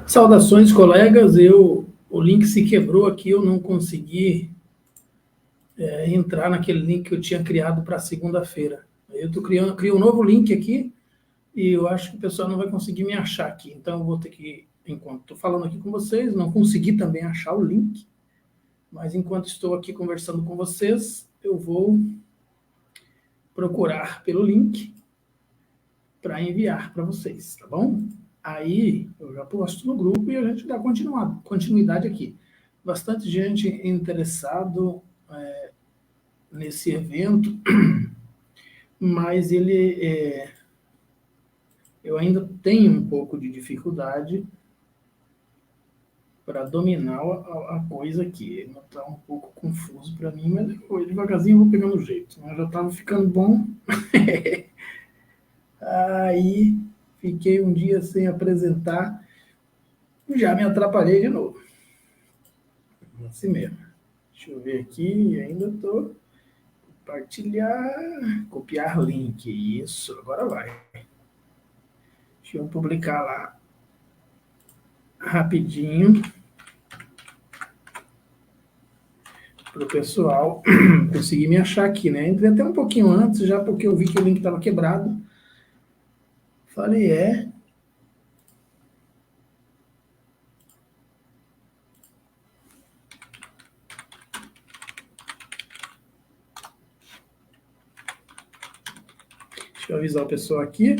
Saudações, colegas. O link se quebrou aqui, eu não consegui entrar naquele link que eu tinha criado para segunda-feira. Eu crio um novo link aqui e eu acho que o pessoal não vai conseguir me achar aqui. Então, eu vou ter que, enquanto estou falando aqui com vocês, não consegui também achar o link, mas enquanto estou aqui conversando com vocês, eu vou procurar pelo link para enviar para vocês, tá bom? Aí eu já posto no grupo e a gente dá continuidade aqui. Bastante gente interessado nesse evento, mas eu ainda tenho um pouco de dificuldade para dominar a coisa aqui. Está um pouco confuso para mim, mas devagarzinho eu vou pegando o jeito. Já estava ficando bom. Aí fiquei um dia sem apresentar, já me atrapalhei de novo. Assim mesmo. Deixa eu ver aqui, ainda estou. Compartilhar, copiar link. Isso, agora vai. Deixa eu publicar lá rapidinho para o pessoal conseguir me achar aqui, né? Entrei até um pouquinho antes, já porque eu vi que o link estava quebrado. Falei, Deixa eu avisar o pessoal aqui.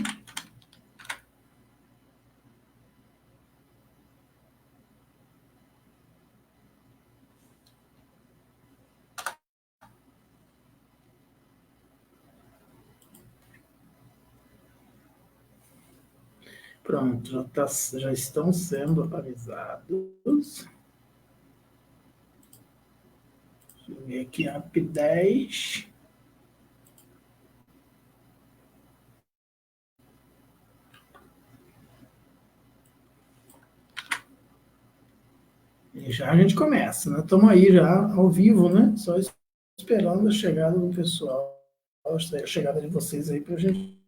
Pronto, já estão sendo avisados. Deixa eu ver aqui, rapidez. E já a gente começa, né? Estamos aí já ao vivo, né? Só esperando a chegada do pessoal, a chegada de vocês aí para a gente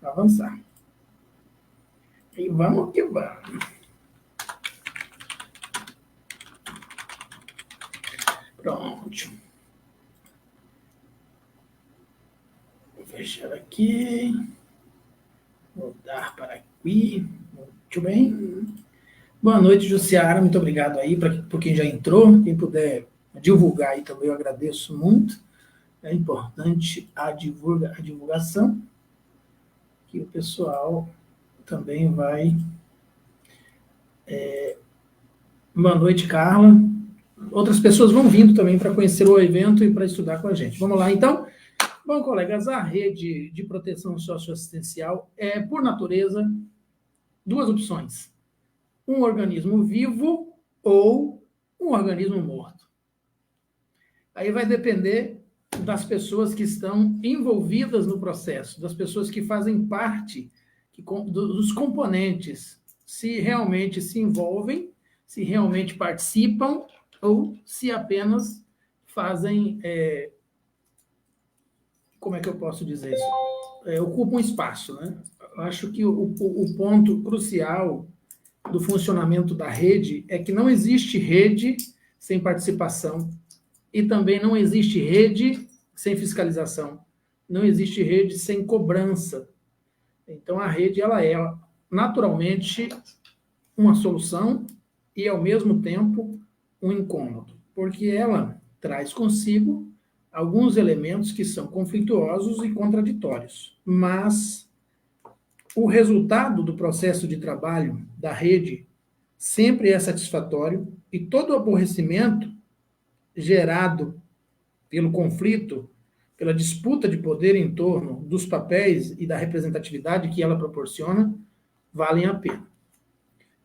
avançar. E vamos que vamos. Pronto. Vou fechar aqui. Vou dar para aqui. Muito bem. Boa noite, Jussiara. Muito obrigado aí por quem já entrou. Quem puder divulgar aí também, eu agradeço muito. É importante a divulgação, que o pessoal também vai... Boa noite, Carla. Outras pessoas vão vindo também para conhecer o evento e para estudar com a gente. Vamos lá, então? Bom, colegas, a rede de proteção socioassistencial é, por natureza, duas opções. Um organismo vivo ou um organismo morto. Aí vai depender das pessoas que estão envolvidas no processo, das pessoas que fazem parte dos componentes, se realmente se envolvem, se realmente participam ou se apenas fazem, como é que eu posso dizer isso? Ocupam um espaço, né? Eu acho que o ponto crucial do funcionamento da rede é que não existe rede sem participação e também não existe rede sem fiscalização, não existe rede sem cobrança. Então, a rede ela é naturalmente uma solução e, ao mesmo tempo, um incômodo, porque ela traz consigo alguns elementos que são conflituosos e contraditórios, mas o resultado do processo de trabalho da rede sempre é satisfatório e todo o aborrecimento gerado pelo conflito, pela disputa de poder em torno dos papéis e da representatividade que ela proporciona, valem a pena.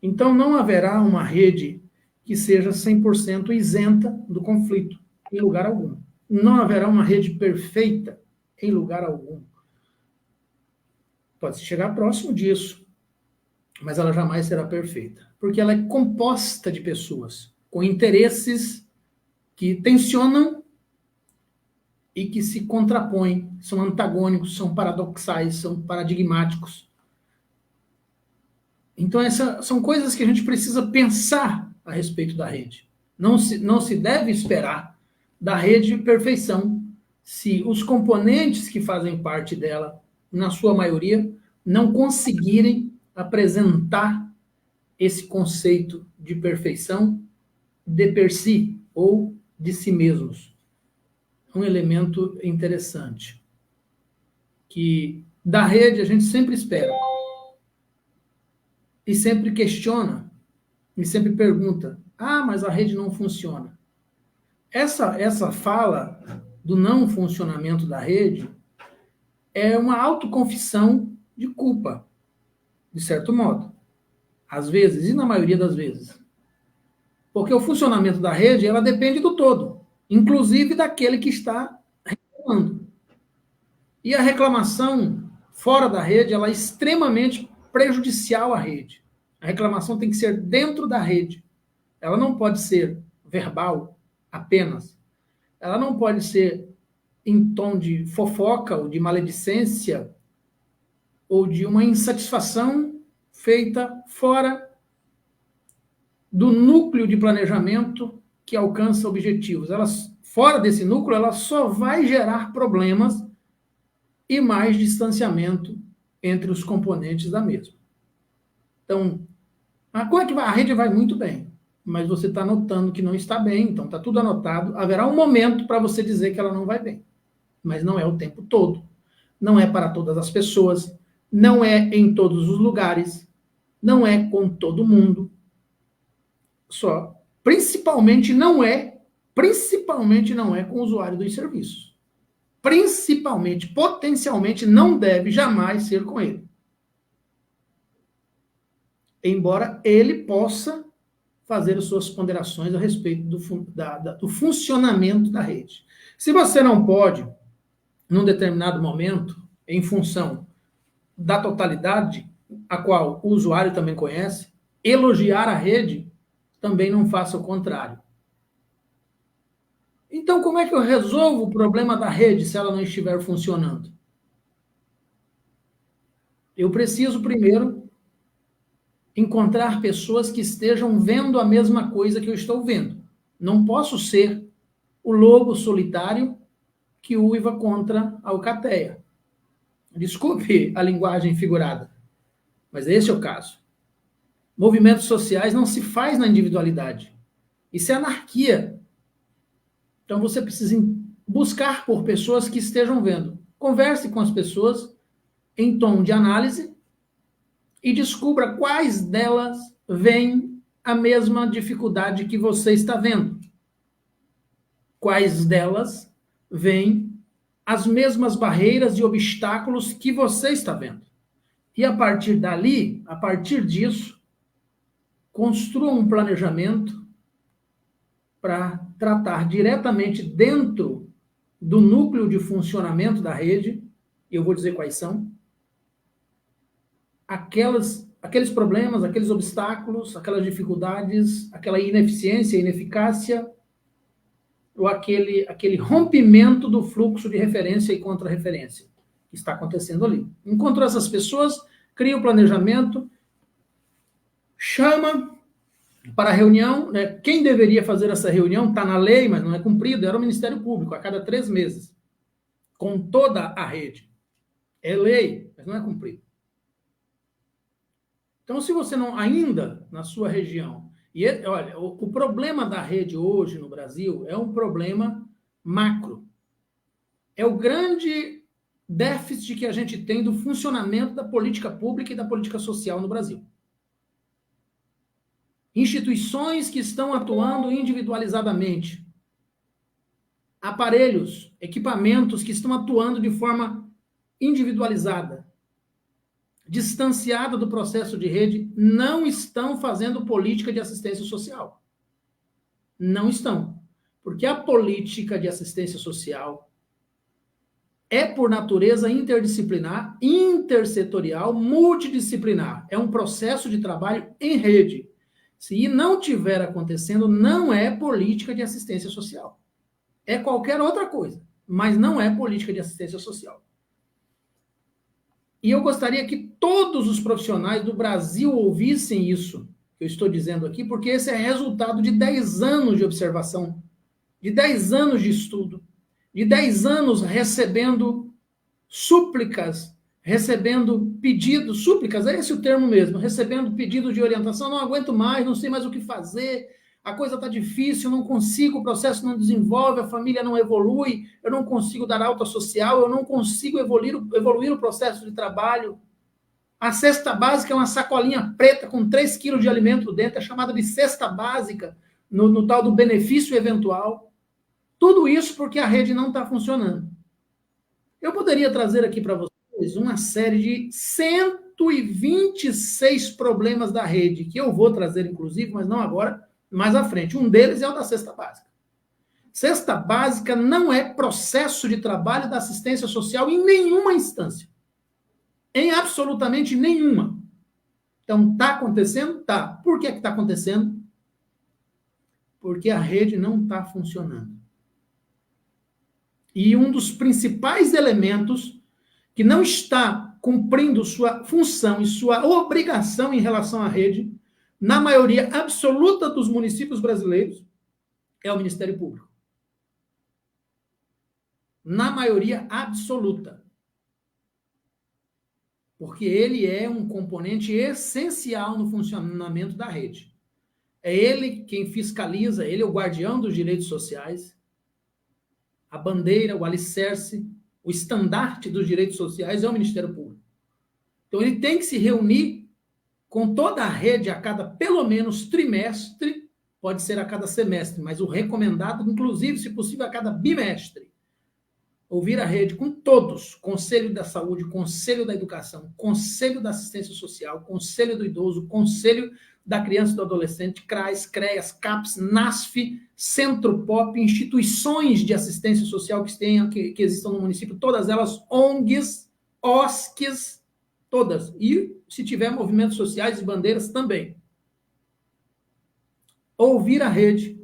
Então, não haverá uma rede que seja 100% isenta do conflito, em lugar algum. Não haverá uma rede perfeita, em lugar algum. Pode-se chegar próximo disso, mas ela jamais será perfeita, porque ela é composta de pessoas com interesses que tensionam e que se contrapõem, são antagônicos, são paradoxais, são paradigmáticos. Então, essas são coisas que a gente precisa pensar a respeito da rede. Não se deve esperar da rede perfeição se os componentes que fazem parte dela, na sua maioria, não conseguirem apresentar esse conceito de perfeição de per si, ou de si mesmos. Um elemento interessante, que da rede a gente sempre espera, e sempre questiona, e sempre pergunta, mas a rede não funciona. Essa fala do não funcionamento da rede é uma autoconfissão de culpa, de certo modo. Às vezes, e na maioria das vezes. Porque o funcionamento da rede, ela depende do todo, inclusive daquele que está reclamando. E a reclamação fora da rede, ela é extremamente prejudicial à rede. A reclamação tem que ser dentro da rede. Ela não pode ser verbal apenas. Ela não pode ser em tom de fofoca ou de maledicência ou de uma insatisfação feita fora do núcleo de planejamento que alcança objetivos. Fora desse núcleo, ela só vai gerar problemas e mais distanciamento entre os componentes da mesma. Então, a rede vai muito bem, mas você está notando que não está bem, então está tudo anotado. Haverá um momento para você dizer que ela não vai bem, mas não é o tempo todo. Não é para todas as pessoas, não é em todos os lugares, não é com todo mundo. Principalmente não é com o usuário dos serviços. Potencialmente não deve jamais ser com ele. Embora ele possa fazer as suas ponderações a respeito do funcionamento da rede. Se você não pode, num determinado momento, em função da totalidade, a qual o usuário também conhece, elogiar a rede, também não faça o contrário. Então, como é que eu resolvo o problema da rede se ela não estiver funcionando? Eu preciso, primeiro, encontrar pessoas que estejam vendo a mesma coisa que eu estou vendo. Não posso ser o lobo solitário que uiva contra a alcateia. Desculpe a linguagem figurada, mas esse é o caso. Movimentos sociais não se faz na individualidade. Isso é anarquia. Então você precisa buscar por pessoas que estejam vendo. Converse com as pessoas em tom de análise e descubra quais delas veem a mesma dificuldade que você está vendo. Quais delas veem as mesmas barreiras e obstáculos que você está vendo. E a partir dali, a partir disso, construa um planejamento para tratar diretamente dentro do núcleo de funcionamento da rede, e eu vou dizer quais são, aqueles problemas, aqueles obstáculos, aquelas dificuldades, aquela ineficiência, ineficácia, ou aquele rompimento do fluxo de referência e contra-referência que está acontecendo ali. Encontrou essas pessoas, cria o planejamento, chama para a reunião, né? Quem deveria fazer essa reunião está na lei, mas não é cumprido, era o Ministério Público, a cada 3 meses, com toda a rede. É lei, mas não é cumprido. Então, se você não, ainda na sua região, olha, o problema da rede hoje no Brasil é um problema macro. É o grande déficit que a gente tem do funcionamento da política pública e da política social no Brasil. Instituições que estão atuando individualizadamente. Aparelhos, equipamentos que estão atuando de forma individualizada, distanciada do processo de rede, não estão fazendo política de assistência social. Não estão. Porque a política de assistência social é, por natureza, interdisciplinar, intersetorial, multidisciplinar. É um processo de trabalho em rede. Se não estiver acontecendo, não é política de assistência social. É qualquer outra coisa, mas não é política de assistência social. E eu gostaria que todos os profissionais do Brasil ouvissem isso que eu estou dizendo aqui, porque esse é resultado de 10 anos de observação, de 10 anos de estudo, de 10 anos recebendo súplicas, recebendo pedidos, súplicas, é esse o termo mesmo, recebendo pedidos de orientação, não aguento mais, não sei mais o que fazer, a coisa está difícil, não consigo, o processo não desenvolve, a família não evolui, eu não consigo dar alta social, eu não consigo evoluir o processo de trabalho. A cesta básica é uma sacolinha preta com 3 quilos de alimento dentro, é chamada de cesta básica, no tal do benefício eventual. Tudo isso porque a rede não está funcionando. Eu poderia trazer aqui para vocês uma série de 126 problemas da rede, que eu vou trazer, inclusive, mas não agora, mais à frente. Um deles é o da cesta básica. Cesta básica não é processo de trabalho da assistência social em nenhuma instância. Em absolutamente nenhuma. Então, está acontecendo? Tá. Por que está acontecendo? Porque a rede não está funcionando. E um dos principais elementos que não está cumprindo sua função e sua obrigação em relação à rede, na maioria absoluta dos municípios brasileiros, é o Ministério Público. Na maioria absoluta. Porque ele é um componente essencial no funcionamento da rede. É ele quem fiscaliza, ele é o guardião dos direitos sociais, a bandeira, o alicerce, o estandarte dos direitos sociais é o Ministério Público. Então, ele tem que se reunir com toda a rede a cada, pelo menos, trimestre, pode ser a cada semestre, mas o recomendado, inclusive, se possível, a cada bimestre. Ouvir a rede com todos, Conselho da Saúde, Conselho da Educação, Conselho da Assistência Social, Conselho do Idoso, Conselho da Criança e do Adolescente, CRAS, CREAS, CAPS, NASF, Centro Pop, instituições de assistência social que existam no município, todas elas, ONGs, OSCs, todas. E, se tiver movimentos sociais e bandeiras, também. Ouvir a rede,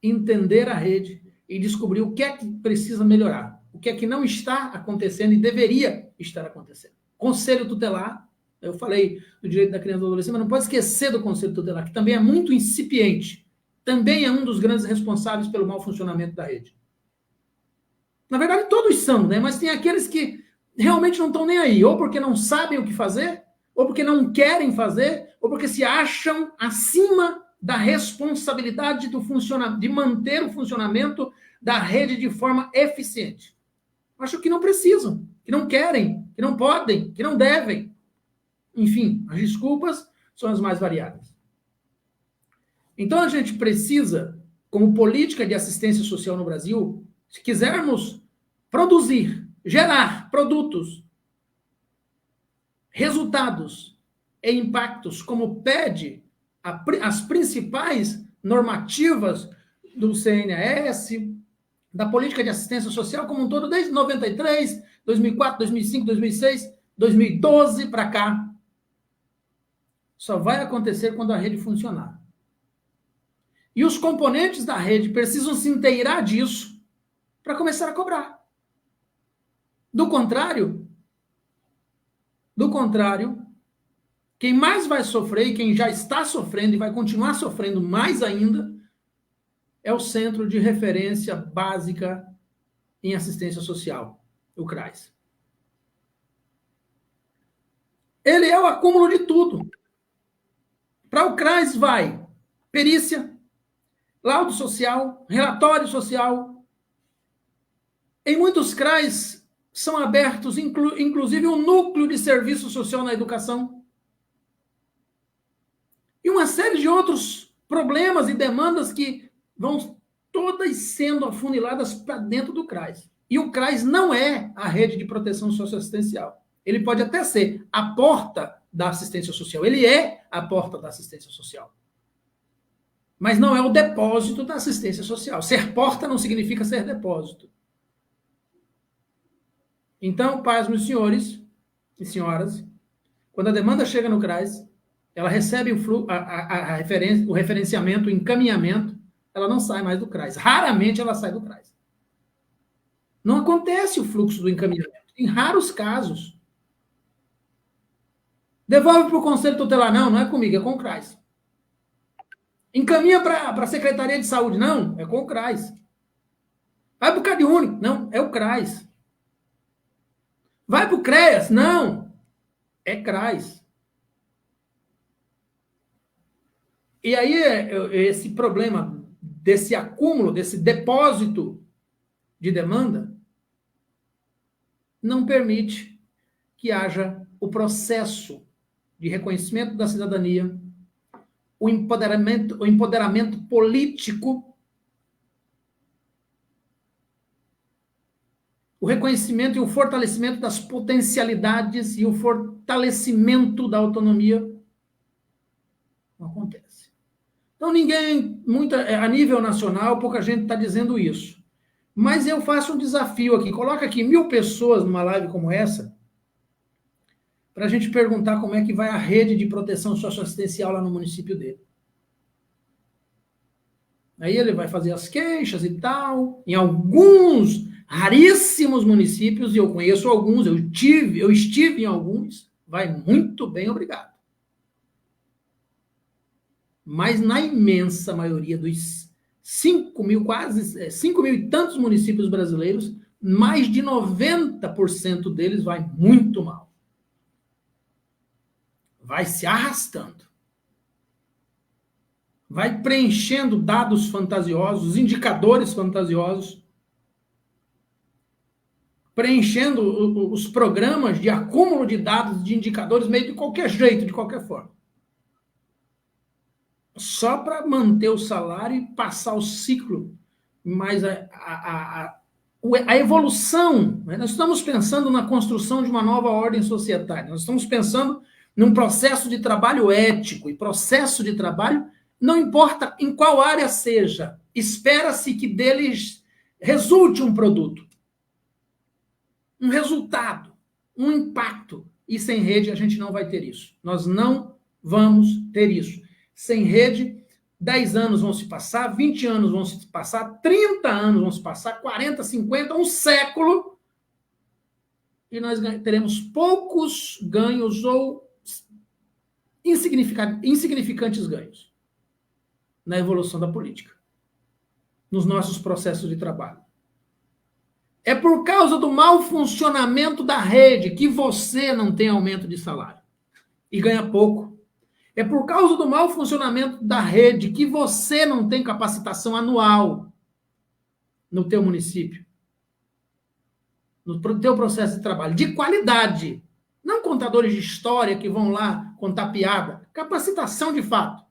entender a rede e descobrir o que é que precisa melhorar, o que é que não está acontecendo e deveria estar acontecendo. Conselho tutelar, eu falei do direito da criança e do adolescente, mas não pode esquecer do Conselho tutelar, que também é muito incipiente, também é um dos grandes responsáveis pelo mau funcionamento da rede. Na verdade, todos são, né? Mas tem aqueles que realmente não estão nem aí, ou porque não sabem o que fazer, ou porque não querem fazer, ou porque se acham acima da responsabilidade de manter o funcionamento da rede de forma eficiente. Acho que não precisam, que não querem, que não podem, que não devem. Enfim, as desculpas são as mais variadas. Então, a gente precisa, como política de assistência social no Brasil, se quisermos produzir, gerar produtos, resultados e impactos, como pede as principais normativas do CNAS, da política de assistência social como um todo, desde 93, 2004, 2005, 2006, 2012 para cá. Só vai acontecer quando a rede funcionar. E os componentes da rede precisam se inteirar disso para começar a cobrar. Do contrário, quem mais vai sofrer e quem já está sofrendo e vai continuar sofrendo mais ainda é o Centro de Referência Básica em Assistência Social, o CRAS. Ele é o acúmulo de tudo. Para o CRAS vai perícia, laudo social, relatório social. Em muitos CRAs são abertos, inclusive, um núcleo de serviço social na educação. E uma série de outros problemas e demandas que vão todas sendo afuniladas para dentro do CRAS. E o CRAS não é a rede de proteção socioassistencial. Ele pode até ser a porta da assistência social. Ele é a porta da assistência social. Mas não é o depósito da assistência social. Ser porta não significa ser depósito. Então, pais, meus senhores e senhoras, quando a demanda chega no CRAS, ela recebe o referenciamento, o encaminhamento, ela não sai mais do CRAS. Raramente ela sai do CRAS. Não acontece o fluxo do encaminhamento. Em raros casos. Devolve para o Conselho Tutelar. Não, não é comigo, é com o CRAS. Encaminha para a Secretaria de Saúde. Não, é com o CRAS. Vai para o CadÚnico. Não, é o CRAS. Vai para o CREAS. Não, é CRAS. E aí, esse problema desse acúmulo, desse depósito de demanda, não permite que haja o processo de reconhecimento da cidadania, o empoderamento político, o reconhecimento e o fortalecimento das potencialidades e o fortalecimento da autonomia. Não acontece. Então, a nível nacional, pouca gente está dizendo isso. Mas eu faço um desafio aqui. Coloca aqui 1.000 pessoas numa live como essa, para a gente perguntar como é que vai a rede de proteção socioassistencial lá no município dele. Aí ele vai fazer as queixas e tal. Em alguns raríssimos municípios, e eu conheço alguns, eu estive em alguns, vai muito bem, obrigado. Mas na imensa maioria dos 5.000, quase 5.000 e tantos municípios brasileiros, mais de 90% deles vai muito mal. Vai se arrastando. Vai preenchendo dados fantasiosos, indicadores fantasiosos, preenchendo os programas de acúmulo de dados, de indicadores, meio de qualquer jeito, de qualquer forma. Só para manter o salário e passar o ciclo. Mas a evolução, né? Nós estamos pensando na construção de uma nova ordem societária, nós estamos pensando num processo de trabalho ético, e processo de trabalho, não importa em qual área seja, espera-se que deles resulte um produto, um resultado, um impacto, e sem rede a gente não vai ter isso. Nós não vamos ter isso. Sem rede, 10 anos vão se passar, 20 anos vão se passar, 30 anos vão se passar, 40, 50, um século, e nós teremos poucos ganhos ou insignificantes ganhos na evolução da política, nos nossos processos de trabalho. É por causa do mau funcionamento da rede que você não tem aumento de salário e ganha pouco. É por causa do mau funcionamento da rede que você não tem capacitação anual no teu município, no teu processo de trabalho, de qualidade. Não contadores de história que vão lá contar piada. Capacitação de fato.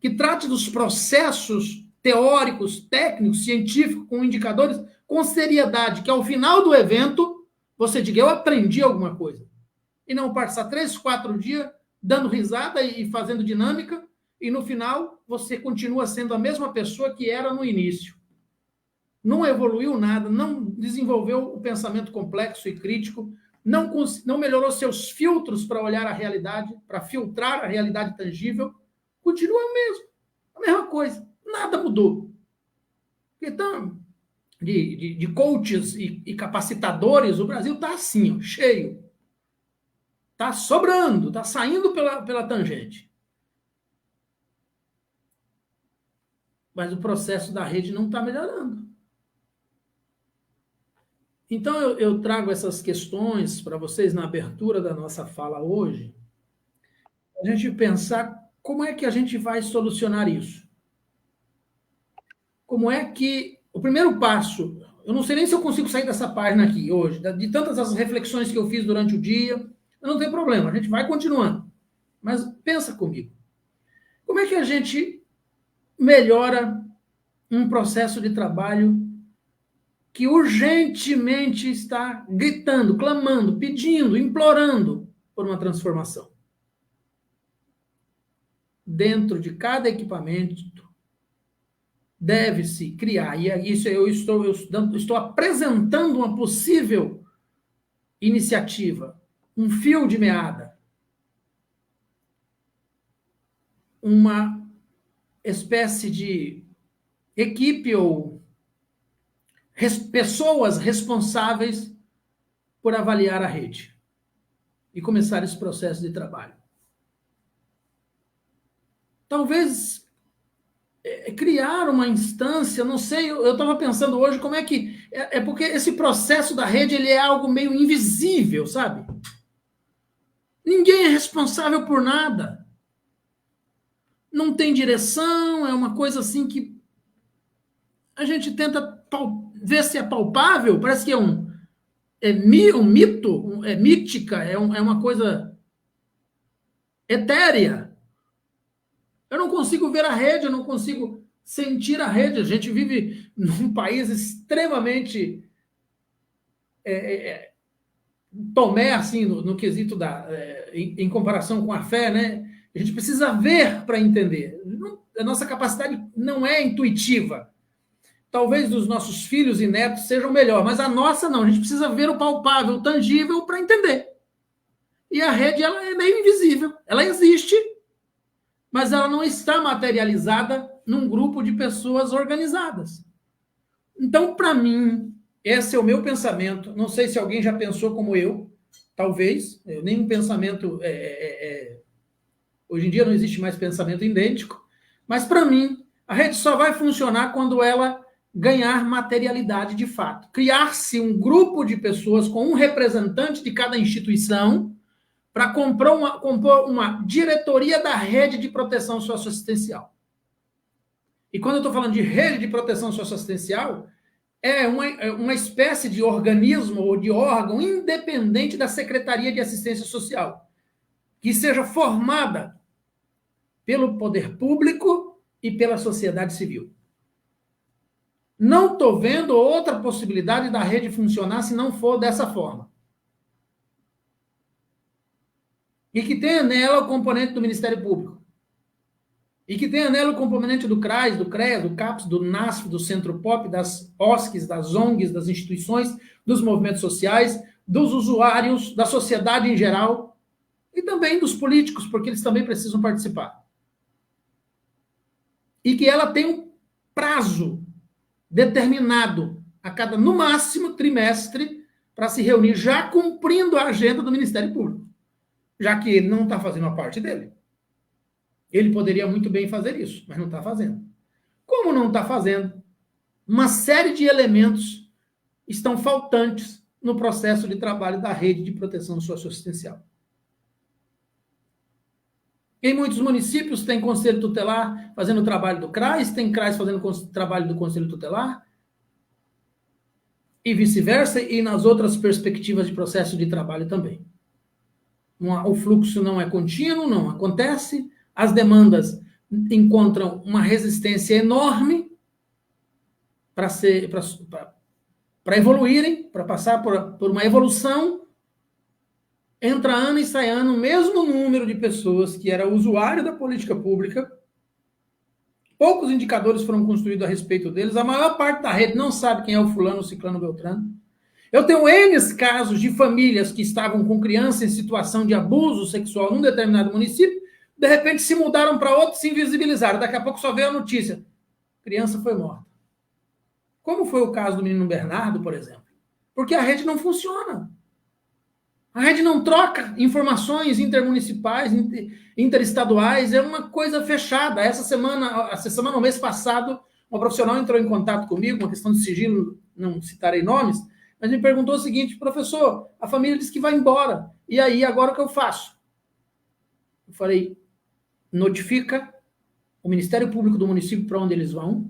Que trate dos processos teóricos, técnicos, científicos, com indicadores, com seriedade, que ao final do evento você diga, eu aprendi alguma coisa. E não passar 3, 4 dias dando risada e fazendo dinâmica, e no final você continua sendo a mesma pessoa que era no início. Não evoluiu nada, não desenvolveu o pensamento complexo e crítico, não melhorou seus filtros para olhar a realidade, para filtrar a realidade tangível, continua o mesmo, a mesma coisa, nada mudou. Então, de coaches e capacitadores, o Brasil está assim, ó, cheio. Está sobrando, está saindo pela tangente. Mas o processo da rede não está melhorando. Então, eu trago essas questões para vocês na abertura da nossa fala hoje, a gente pensar como é que a gente vai solucionar isso. Como é que... O primeiro passo, eu não sei nem se eu consigo sair dessa página aqui hoje, de tantas as reflexões que eu fiz durante o dia, não tem problema, a gente vai continuando. Mas pensa comigo. Como é que a gente melhora um processo de trabalho que urgentemente está gritando, clamando, pedindo, implorando por uma transformação? Dentro de cada equipamento deve-se criar, e isso eu estou apresentando uma possível iniciativa, um fio de meada, uma espécie de equipe ou pessoas responsáveis por avaliar a rede e começar esse processo de trabalho. talvez criar uma instância, não sei, eu estava pensando hoje como é que... É porque esse processo da rede ele é algo meio invisível, sabe? Ninguém é responsável por nada. Não tem direção, é uma coisa assim que a gente tenta ver se é palpável, parece que é um mito, é mítica, é uma coisa etérea. Eu não consigo ver a rede, eu não consigo sentir a rede. A gente vive num país extremamente tomé, assim, no quesito em comparação com a fé, né? A gente precisa ver para entender. A nossa capacidade não é intuitiva. Talvez dos nossos filhos e netos sejam melhor, mas a nossa não. A gente precisa ver o palpável, o tangível para entender. E a rede, ela é meio invisível. Ela existe, mas ela não está materializada num grupo de pessoas organizadas. Então, para mim, esse é o meu pensamento. Não sei se alguém já pensou como eu, talvez. Nenhum pensamento... Hoje em dia não existe mais pensamento idêntico, mas para mim, a rede só vai funcionar quando ela ganhar materialidade de fato. Criar-se um grupo de pessoas com um representante de cada instituição para compor uma diretoria da rede de proteção socioassistencial. E quando eu estou falando de rede de proteção socioassistencial, é uma espécie de organismo ou de órgão independente da Secretaria de Assistência Social, que seja formada pelo poder público e pela sociedade civil. Não estou vendo outra possibilidade da rede funcionar se não for dessa forma. E que tenha nela o componente do Ministério Público. E que tenha nela o componente do CRAS, do CREA, do CAPS, do NASF, do Centro Pop, das OSCs, das ONGs, das instituições, dos movimentos sociais, dos usuários, da sociedade em geral, e também dos políticos, porque eles também precisam participar. E que ela tenha um prazo determinado a cada, no máximo, trimestre, para se reunir, já cumprindo a agenda do Ministério Público, já que ele não está fazendo a parte dele. Ele poderia muito bem fazer isso, mas não está fazendo. Como não está fazendo, uma série de elementos estão faltantes no processo de trabalho da rede de proteção socioassistencial. Em muitos municípios tem conselho tutelar fazendo o trabalho do CRAS, tem CRAS fazendo o trabalho do conselho tutelar, e vice-versa, e nas outras perspectivas de processo de trabalho também. O fluxo não é contínuo, não acontece, as demandas encontram uma resistência enorme para evoluírem, para passar por uma evolução. Entra ano e sai ano o mesmo número de pessoas que era usuário da política pública. Poucos indicadores foram construídos a respeito deles. A maior parte da rede não sabe quem é o fulano, o ciclano, o beltrano. Eu tenho N casos de famílias que estavam com criança em situação de abuso sexual num determinado município, de repente se mudaram para outro, se invisibilizaram. Daqui a pouco só veio a notícia. Criança foi morta. Como foi o caso do menino Bernardo, por exemplo. Porque a rede não funciona. A rede não troca informações intermunicipais, interestaduais, é uma coisa fechada. Essa semana, no mês passado, uma profissional entrou em contato comigo, uma questão de sigilo, não citarei nomes, mas me perguntou o seguinte: professor, a família disse que vai embora, e aí, agora o que eu faço? Eu falei, notifica o Ministério Público do município para onde eles vão,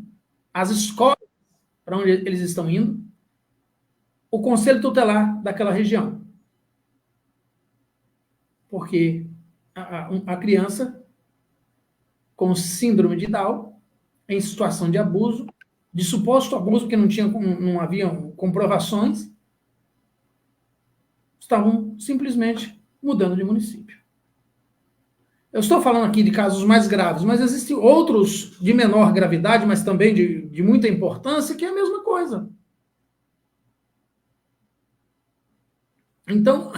as escolas para onde eles estão indo, o conselho tutelar daquela região. Porque a criança com síndrome de Down, em situação de abuso, de suposto abuso, porque não haviam comprovações, estavam simplesmente mudando de município. Eu estou falando aqui de casos mais graves, mas existem outros de menor gravidade, mas também de muita importância, que é a mesma coisa. Então,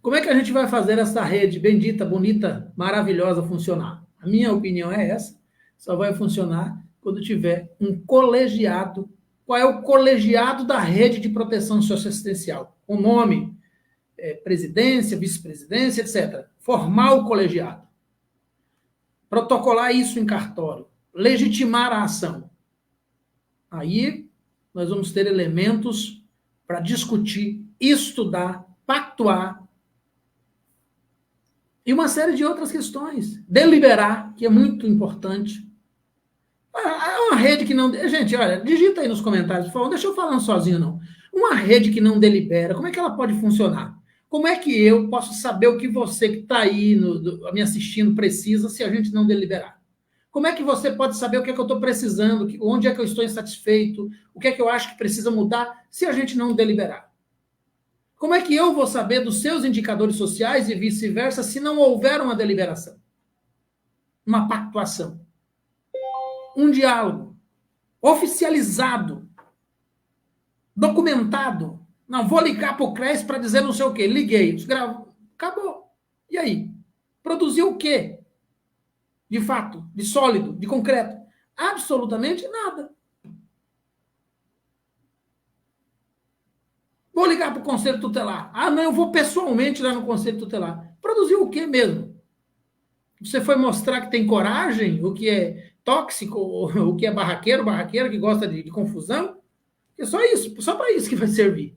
como é que a gente vai fazer essa rede bendita, bonita, maravilhosa funcionar? A minha opinião é essa. Só vai funcionar quando tiver um colegiado. Qual é o colegiado da rede de proteção socioassistencial? O nome, presidência, vice-presidência, etc. Formar o colegiado. protocolar isso em cartório, legitimar a ação. Aí nós vamos ter elementos para discutir, estudar, pactuar e uma série de outras questões. Deliberar, que é muito importante. É uma rede que não... Gente, olha, digita aí nos comentários, por favor, não deixa eu falando sozinho, não. Uma rede que não delibera, como é que ela pode funcionar? Como é que eu posso saber o que você que está aí me assistindo precisa se a gente não deliberar? Como é que você pode saber o que é que eu estou precisando, onde é que eu estou insatisfeito, o que é que eu acho que precisa mudar se a gente não deliberar? Como é que eu vou saber dos seus indicadores sociais e vice-versa se não houver uma deliberação? Uma pactuação? Um diálogo oficializado, documentado. Não, vou ligar para o CRES para dizer não sei o quê. Liguei, acabou. E aí? Produziu o quê? De fato, de sólido, de concreto? Absolutamente nada. Vou ligar para o Conselho Tutelar. Ah, não, eu vou pessoalmente lá no Conselho Tutelar. Produziu o quê mesmo? Você foi mostrar que tem coragem, o que é tóxico, o que é barraqueira que gosta de confusão? É só isso, só para isso que vai servir.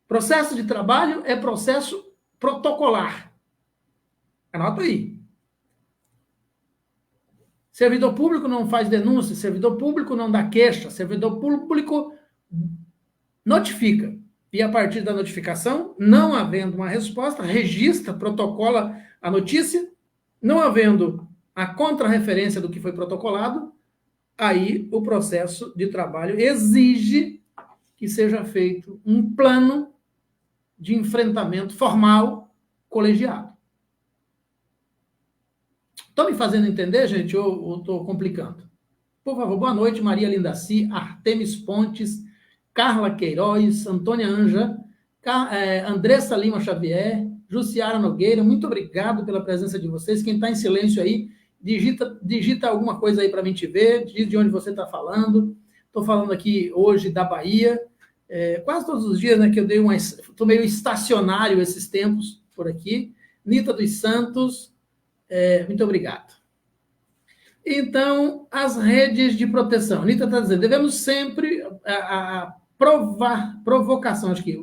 Processo de trabalho é processo protocolar. Anota aí. Servidor público não faz denúncia, servidor público não dá queixa, servidor público notifica. E a partir da notificação, não havendo uma resposta, registra, protocola a notícia, não havendo a contrarreferência do que foi protocolado, aí o processo de trabalho exige que seja feito um plano de enfrentamento formal, colegiado. Estão me fazendo entender, gente, ou estou complicando? Por favor, boa noite, Maria Lindaci, Artemis Pontes, Carla Queiroz, Antônia Anja, Andressa Lima Xavier, Jussiara Nogueira, muito obrigado pela presença de vocês. Quem está em silêncio aí, digita alguma coisa aí para mim te ver, diz de onde você está falando. Estou falando aqui hoje da Bahia, quase todos os dias, né, que eu estou meio estacionário esses tempos por aqui. Nita dos Santos, muito obrigado. Então, as redes de proteção. Anitta está dizendo, devemos sempre provocação. Acho que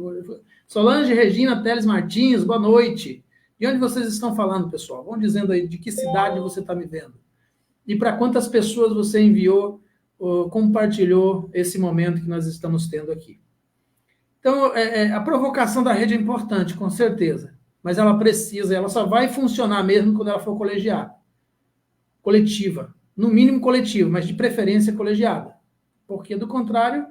Solange, Regina, Teles Martins, boa noite. De onde vocês estão falando, pessoal? Vão dizendo aí de que cidade você está me vendo. E para quantas pessoas você enviou, compartilhou esse momento que nós estamos tendo aqui. Então, a provocação da rede é importante, com certeza. Mas ela só vai funcionar mesmo quando ela for coletiva, no mínimo coletiva, mas de preferência colegiada. Porque, do contrário,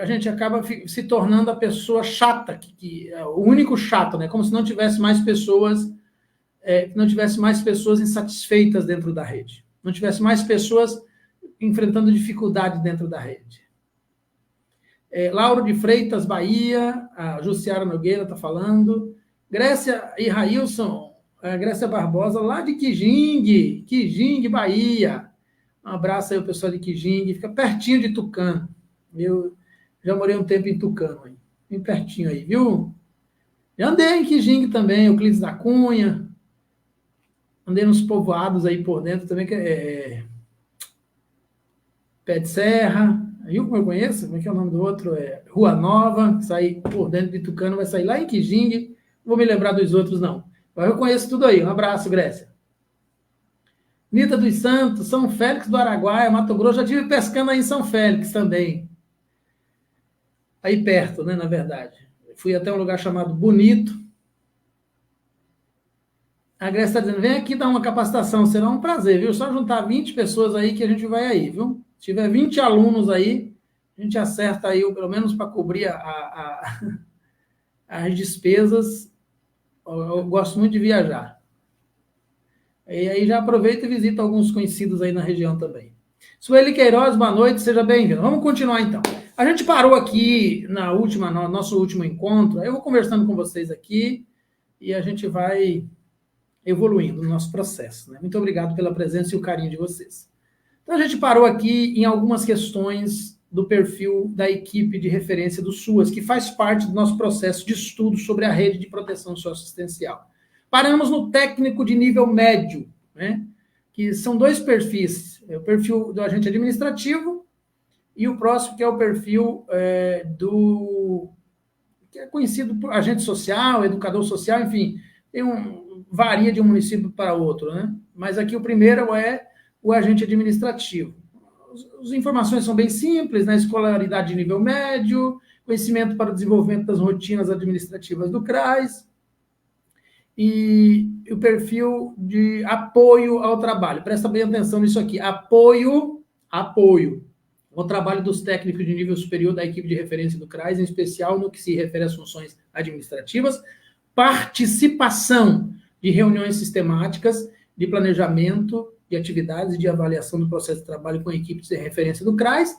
a gente acaba se tornando a pessoa chata, que é o único chato, né? Como se não tivesse mais pessoas, insatisfeitas dentro da rede. Não tivesse mais pessoas enfrentando dificuldade dentro da rede. Lauro de Freitas, Bahia, a Jussiara Nogueira está falando. Grécia e Railson, Grécia Barbosa, lá de Quijingue, Bahia. Um abraço aí ao pessoal de Quijingue, fica pertinho de Tucano. Eu já morei um tempo em Tucano, aí, bem pertinho aí, viu? Já andei em Quijingue também, Euclides da Cunha. Andei nos povoados aí por dentro também, que Pé de Serra. Viu como eu conheço? Como é que é o nome do outro? Rua Nova, sair por dentro de Tucano, vai sair lá em Quijingue. Não vou me lembrar dos outros, não. Mas eu conheço tudo aí. Um abraço, Grécia. Nita dos Santos, São Félix do Araguaia, Mato Grosso. Já estive pescando aí em São Félix também. Aí perto, né, na verdade. Fui até um lugar chamado Bonito. A Grécia está dizendo, vem aqui dar uma capacitação. Será um prazer, viu? Só juntar 20 pessoas aí que a gente vai aí, viu? Se tiver 20 alunos aí, a gente acerta aí, pelo menos para cobrir as despesas. Eu gosto muito de viajar. E aí já aproveita e visita alguns conhecidos aí na região também. Sueli Queiroz, boa noite, seja bem-vindo. Vamos continuar então. A gente parou aqui no nosso último encontro, eu vou conversando com vocês aqui e a gente vai evoluindo no nosso processo, né? Muito obrigado pela presença e o carinho de vocês. Então a gente parou aqui em algumas questões do perfil da equipe de referência do SUAS, que faz parte do nosso processo de estudo sobre a rede de proteção socioassistencial. Paramos no técnico de nível médio, né? Que são dois perfis, o perfil do agente administrativo e o próximo, que é o perfil que é conhecido por agente social, educador social, enfim, varia de um município para outro, né? Mas aqui o primeiro é o agente administrativo. As informações são bem simples, né? Escolaridade de nível médio, conhecimento para o desenvolvimento das rotinas administrativas do CRAS, e o perfil de apoio ao trabalho. Presta bem atenção nisso aqui. Apoio ao trabalho dos técnicos de nível superior da equipe de referência do CRAS, em especial no que se refere às funções administrativas, participação de reuniões sistemáticas de planejamento de atividades e de avaliação do processo de trabalho com a equipe de referência do CRAS,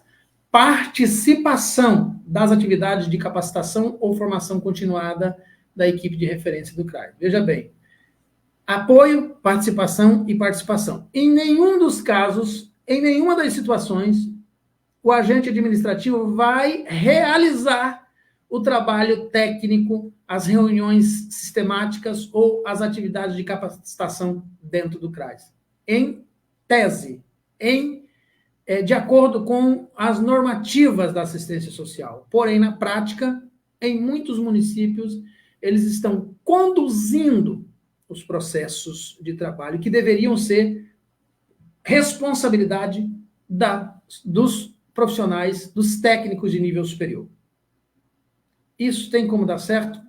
participação das atividades de capacitação ou formação continuada da equipe de referência do CRAS. Veja bem, apoio, participação e participação. Em nenhum dos casos, em nenhuma das situações, o agente administrativo vai realizar o trabalho técnico, as reuniões sistemáticas ou as atividades de capacitação dentro do CRAS. Em tese, de acordo com as normativas da assistência social. Porém, na prática, em muitos municípios, eles estão conduzindo os processos de trabalho que deveriam ser responsabilidade dos profissionais, dos técnicos de nível superior. Isso tem como dar certo?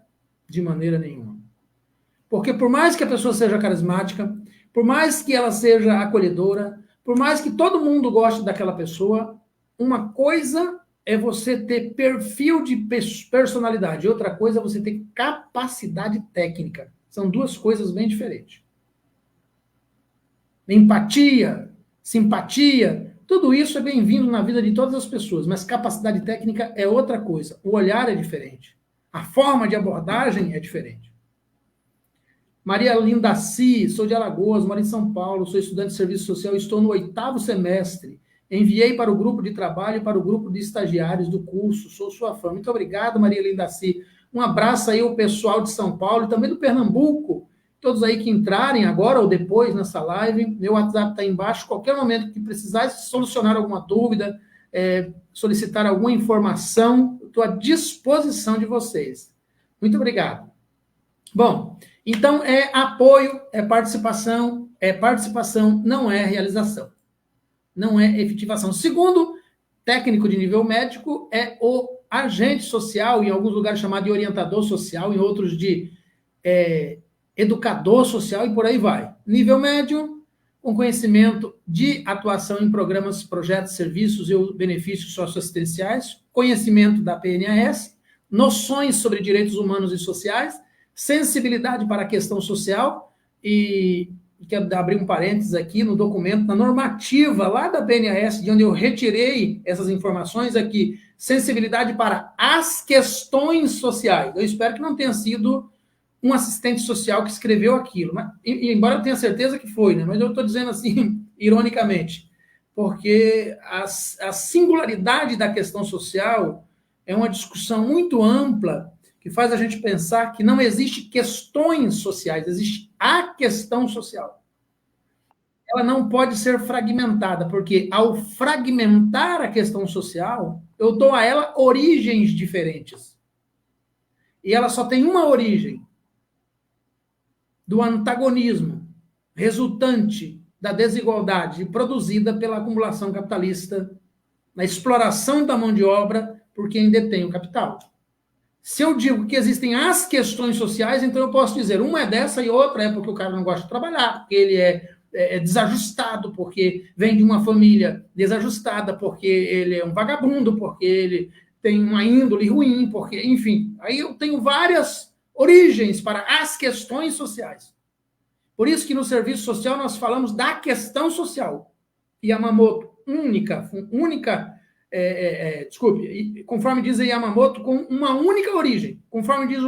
De maneira nenhuma. Porque por mais que a pessoa seja carismática, por mais que ela seja acolhedora, por mais que todo mundo goste daquela pessoa, uma coisa é você ter perfil de personalidade, outra coisa é você ter capacidade técnica. São duas coisas bem diferentes. Empatia, simpatia, tudo isso é bem-vindo na vida de todas as pessoas, mas capacidade técnica é outra coisa. O olhar é diferente. A forma de abordagem é diferente. Maria Lindaci, sou de Alagoas, moro em São Paulo, sou estudante de serviço social, estou no 8º semestre. Enviei para o grupo de trabalho e para o grupo de estagiários do curso, sou sua fã. Muito obrigado, Maria Lindaci. Um abraço aí ao pessoal de São Paulo e também do Pernambuco. Todos aí que entrarem agora ou depois nessa live, meu WhatsApp está aí embaixo. Qualquer momento que precisar solucionar alguma dúvida, solicitar alguma informação, estou à disposição de vocês. Muito obrigado. Bom, então é apoio, é participação, não é realização. Não é efetivação. Segundo técnico de nível médico, é o agente social, em alguns lugares chamado de orientador social, em outros de educador social e por aí vai. Nível médio, com conhecimento de atuação em programas, projetos, serviços e benefícios socioassistenciais, conhecimento da PNAS, noções sobre direitos humanos e sociais, sensibilidade para a questão social e quero abrir um parênteses aqui no documento, na normativa lá da PNAS, de onde eu retirei essas informações aqui, sensibilidade para as questões sociais. Eu espero que não tenha sido um assistente social que escreveu aquilo, mas, embora eu tenha certeza que foi, né? Mas eu estou dizendo assim, ironicamente, porque a singularidade da questão social é uma discussão muito ampla que faz a gente pensar que não existe questões sociais, existe a questão social. Ela não pode ser fragmentada, porque ao fragmentar a questão social, eu dou a ela origens diferentes. E ela só tem uma origem, do antagonismo resultante da desigualdade produzida pela acumulação capitalista, na exploração da mão de obra por quem detém o capital. Se eu digo que existem as questões sociais, então eu posso dizer, uma é dessa e outra é porque o cara não gosta de trabalhar, porque ele é desajustado, porque vem de uma família desajustada, porque ele é um vagabundo, porque ele tem uma índole ruim, porque, enfim, aí eu tenho várias origens para as questões sociais. Por isso que no serviço social nós falamos da questão social. Yamamoto, conforme diz Yamamoto, com uma única origem. Conforme diz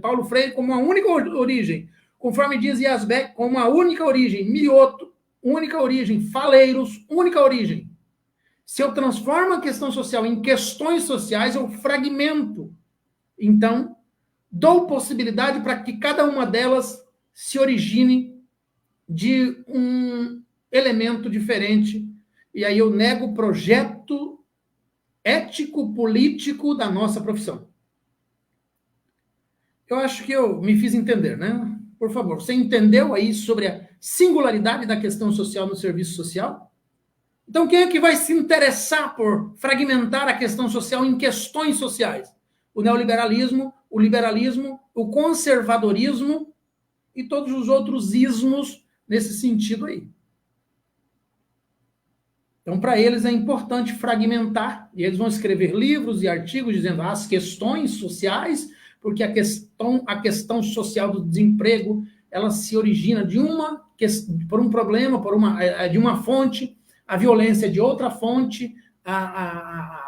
Paulo Freire, com uma única origem. Conforme diz Yazbek, com uma única origem. Mioto, única origem. Faleiros, única origem. Se eu transformo a questão social em questões sociais, eu fragmento. Então, dou possibilidade para que cada uma delas se origine de um elemento diferente, e aí eu nego o projeto ético-político da nossa profissão. Eu acho que eu me fiz entender, né? Por favor, você entendeu aí sobre a singularidade da questão social no serviço social? Então, quem é que vai se interessar por fragmentar a questão social em questões sociais? O neoliberalismo, o liberalismo, o conservadorismo e todos os outros ismos nesse sentido aí. Então, para eles é importante fragmentar, e eles vão escrever livros e artigos dizendo as questões sociais, porque a questão social do desemprego, ela se origina por um problema, de uma fonte, a violência é de outra fonte, a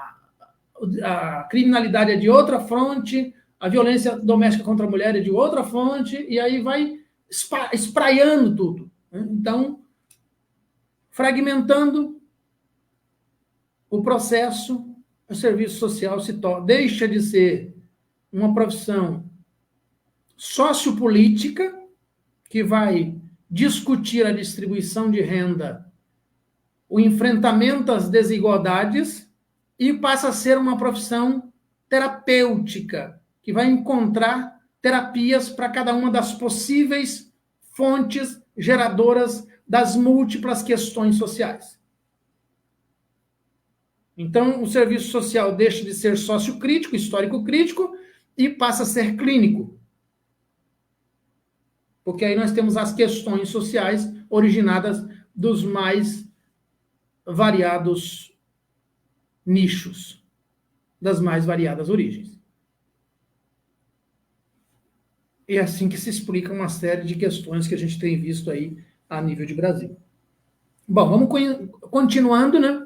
criminalidade é de outra fonte, a violência doméstica contra a mulher é de outra fonte, e aí vai espraiando tudo. Então, fragmentando o processo, o serviço social deixa de ser uma profissão sociopolítica, que vai discutir a distribuição de renda, o enfrentamento às desigualdades, e passa a ser uma profissão terapêutica, que vai encontrar terapias para cada uma das possíveis fontes geradoras das múltiplas questões sociais. Então, o serviço social deixa de ser sociocrítico, histórico-crítico, e passa a ser clínico. Porque aí nós temos as questões sociais originadas dos mais variados nichos, das mais variadas origens. E é assim que se explica uma série de questões que a gente tem visto aí a nível de Brasil. Bom, vamos continuando, né?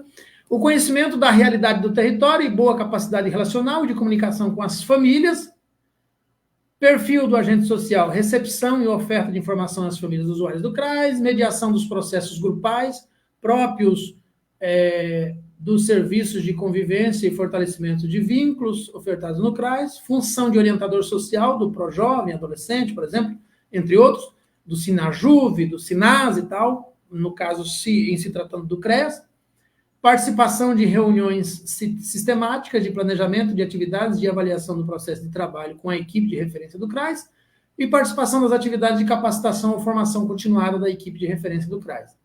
O conhecimento da realidade do território e boa capacidade relacional e de comunicação com as famílias. Perfil do agente social, recepção e oferta de informação às famílias usuárias do CRAS, mediação dos processos grupais próprios dos serviços de convivência e fortalecimento de vínculos ofertados no CRAS, função de orientador social do ProJovem, adolescente, por exemplo, entre outros, do Sinajuve, do Sinas e tal, no caso, em se tratando do CRES, participação de reuniões sistemáticas de planejamento de atividades de avaliação do processo de trabalho com a equipe de referência do CRAS e participação das atividades de capacitação ou formação continuada da equipe de referência do CRAS.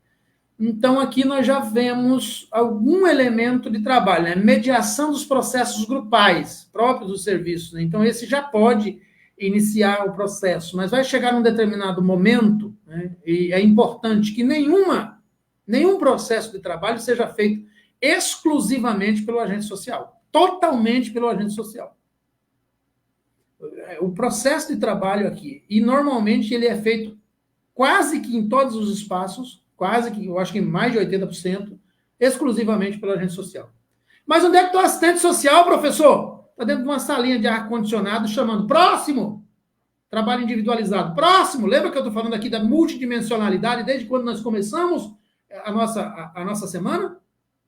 Então, aqui nós já vemos algum elemento de trabalho, né? Mediação dos processos grupais próprios dos serviços, né? Então, esse já pode iniciar o processo, mas vai chegar num determinado momento, né? E é importante que nenhum processo de trabalho seja feito exclusivamente pelo agente social, totalmente pelo agente social. O processo de trabalho aqui, e normalmente ele é feito quase que em todos os espaços, quase que, eu acho que mais de 80%, exclusivamente pelo agente social. Mas onde é que está o assistente social, professor? Está dentro de uma salinha de ar-condicionado chamando próximo, trabalho individualizado, próximo. Lembra que eu estou falando aqui da multidimensionalidade desde quando nós começamos a nossa semana?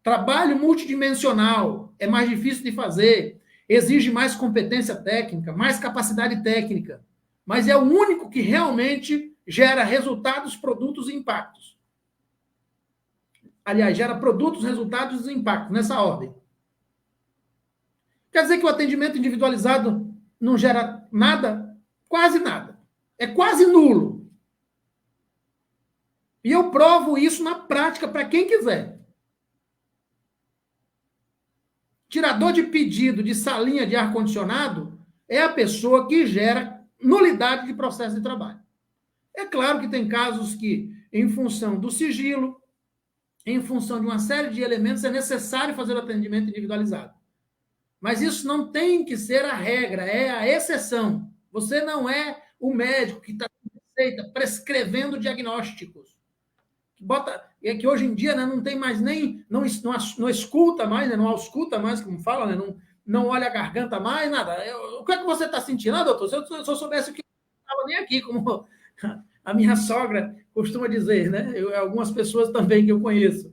Trabalho multidimensional é mais difícil de fazer, exige mais competência técnica, mais capacidade técnica, mas é o único que realmente gera resultados, produtos e impactos. Aliás, gera produtos, resultados e impactos, nessa ordem. Quer dizer que o atendimento individualizado não gera nada? Quase nada. É quase nulo. E eu provo isso na prática para quem quiser. Tirador de pedido de salinha de ar-condicionado é a pessoa que gera nulidade de processo de trabalho. É claro que tem casos que, em função do sigilo, em função de uma série de elementos, é necessário fazer o atendimento individualizado. Mas isso não tem que ser a regra, é a exceção. Você não é o médico que está prescrevendo diagnósticos. É que hoje em dia, né, não tem mais nem, não escuta mais, né, não ausculta mais, como fala, né, não olha a garganta mais, nada. O que é que você está sentindo, doutor? Se eu soubesse o que eu não estava nem aqui, como a minha sogra costuma dizer, né? Algumas pessoas também que eu conheço.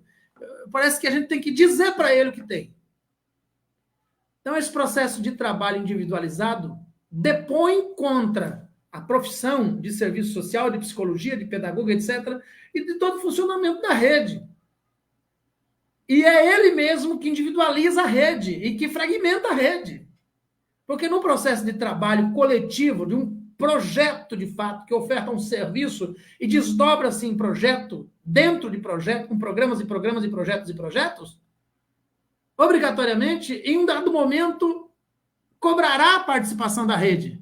Parece que a gente tem que dizer para ele o que tem. Então, esse processo de trabalho individualizado depõe contra a profissão de serviço social, de psicologia, de pedagogo, etc., e de todo o funcionamento da rede. E é ele mesmo que individualiza a rede e que fragmenta a rede. Porque no processo de trabalho coletivo, de um projeto de fato, que oferta um serviço e desdobra-se em projeto, dentro de projeto, com programas e programas e projetos, obrigatoriamente, em um dado momento, cobrará a participação da rede.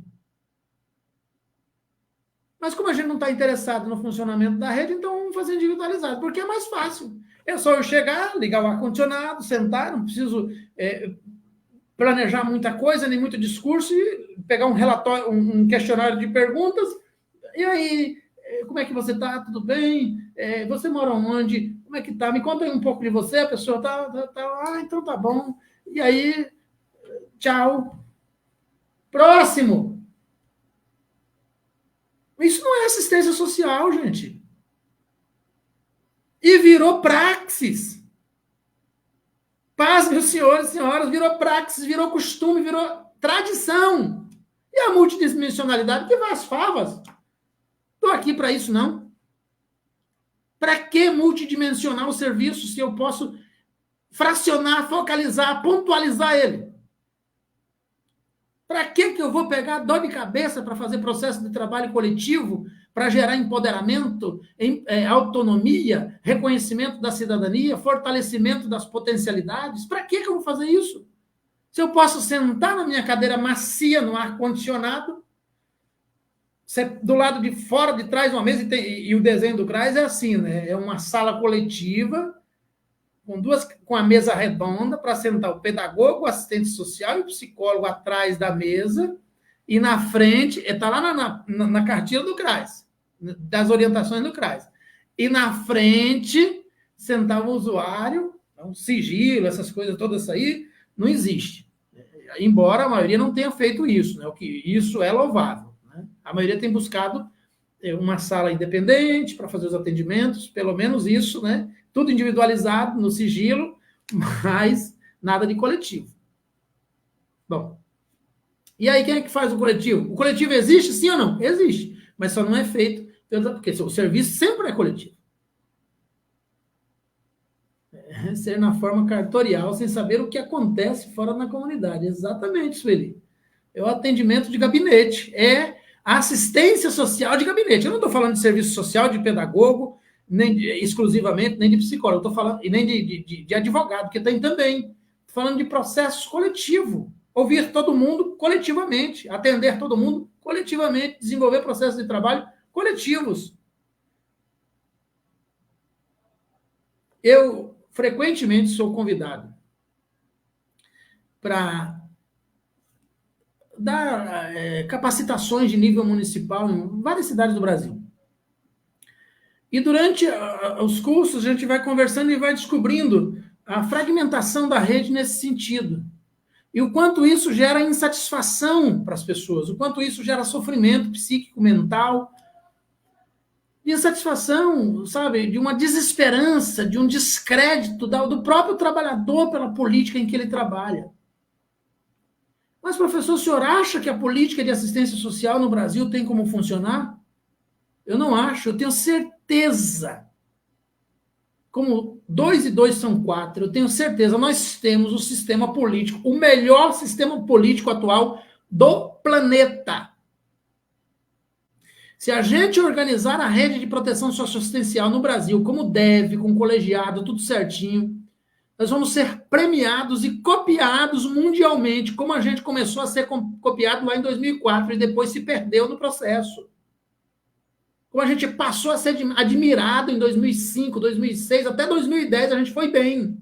Mas como a gente não está interessado no funcionamento da rede, então vamos fazer individualizado, porque é mais fácil. É só eu chegar, ligar o ar-condicionado, sentar, não preciso planejar muita coisa, nem muito discurso, e pegar um relatório, um questionário de perguntas. E aí, como é que você está? Tudo bem? Você mora onde? Como é que está? Me conta aí um pouco de você. A pessoa tá. Ah, então tá bom. E aí, tchau. Próximo. Isso não é assistência social, gente. E virou praxis. Paz, meus senhores e senhoras, virou praxis, virou costume, virou tradição. E a multidimensionalidade, que vai às favas. Estou aqui para isso, não. Para que multidimensionar o serviço se eu posso fracionar, focalizar, pontualizar ele? Para que eu vou pegar dor de cabeça para fazer processo de trabalho coletivo, para gerar empoderamento, autonomia, reconhecimento da cidadania, fortalecimento das potencialidades? Para que eu vou fazer isso? Se eu posso sentar na minha cadeira macia, no ar-condicionado, do lado de fora, de trás, uma mesa, e o desenho do Graz é assim, né? É uma sala coletiva, com a mesa redonda, para sentar o pedagogo, o assistente social e o psicólogo atrás da mesa, e na frente, está lá na cartilha do CRAS, das orientações do CRAS. E na frente, sentar o usuário, um sigilo, essas coisas todas aí, não existe. Embora a maioria não tenha feito isso, né? O que isso é louvável. Né? A maioria tem buscado uma sala independente para fazer os atendimentos, pelo menos isso, né? Tudo individualizado, no sigilo, mas nada de coletivo. Bom, e aí quem é que faz o coletivo? O coletivo existe, sim ou não? Existe, mas só não é feito, porque o serviço sempre é coletivo. Ser na forma cartorial, sem saber o que acontece fora na comunidade. Exatamente, Sueli. É o atendimento de gabinete, é a assistência social de gabinete. Eu não estou falando de serviço social, de pedagogo, nem exclusivamente, nem de psicólogo, estou falando, e nem de advogado, que tem também. Estou falando de processos coletivos. Ouvir todo mundo coletivamente, atender todo mundo coletivamente, desenvolver processos de trabalho coletivos. Eu frequentemente sou convidado para dar capacitações de nível municipal em várias cidades do Brasil. E durante os cursos, a gente vai conversando e vai descobrindo a fragmentação da rede nesse sentido. E o quanto isso gera insatisfação para as pessoas, o quanto isso gera sofrimento psíquico, mental, de insatisfação, sabe, de uma desesperança, de um descrédito do próprio trabalhador pela política em que ele trabalha. Mas, professor, o senhor acha que a política de assistência social no Brasil tem como funcionar? Eu não acho, eu tenho certeza. Como 2 e 2 são 4, eu tenho certeza, nós temos o sistema político, o melhor sistema político atual do planeta. Se a gente organizar a rede de proteção socioassistencial no Brasil como deve, com colegiado, tudo certinho, nós vamos ser premiados e copiados mundialmente, como a gente começou a ser copiado lá em 2004 e depois se perdeu no processo. Como a gente passou a ser admirado em 2005, 2006, até 2010 a gente foi bem.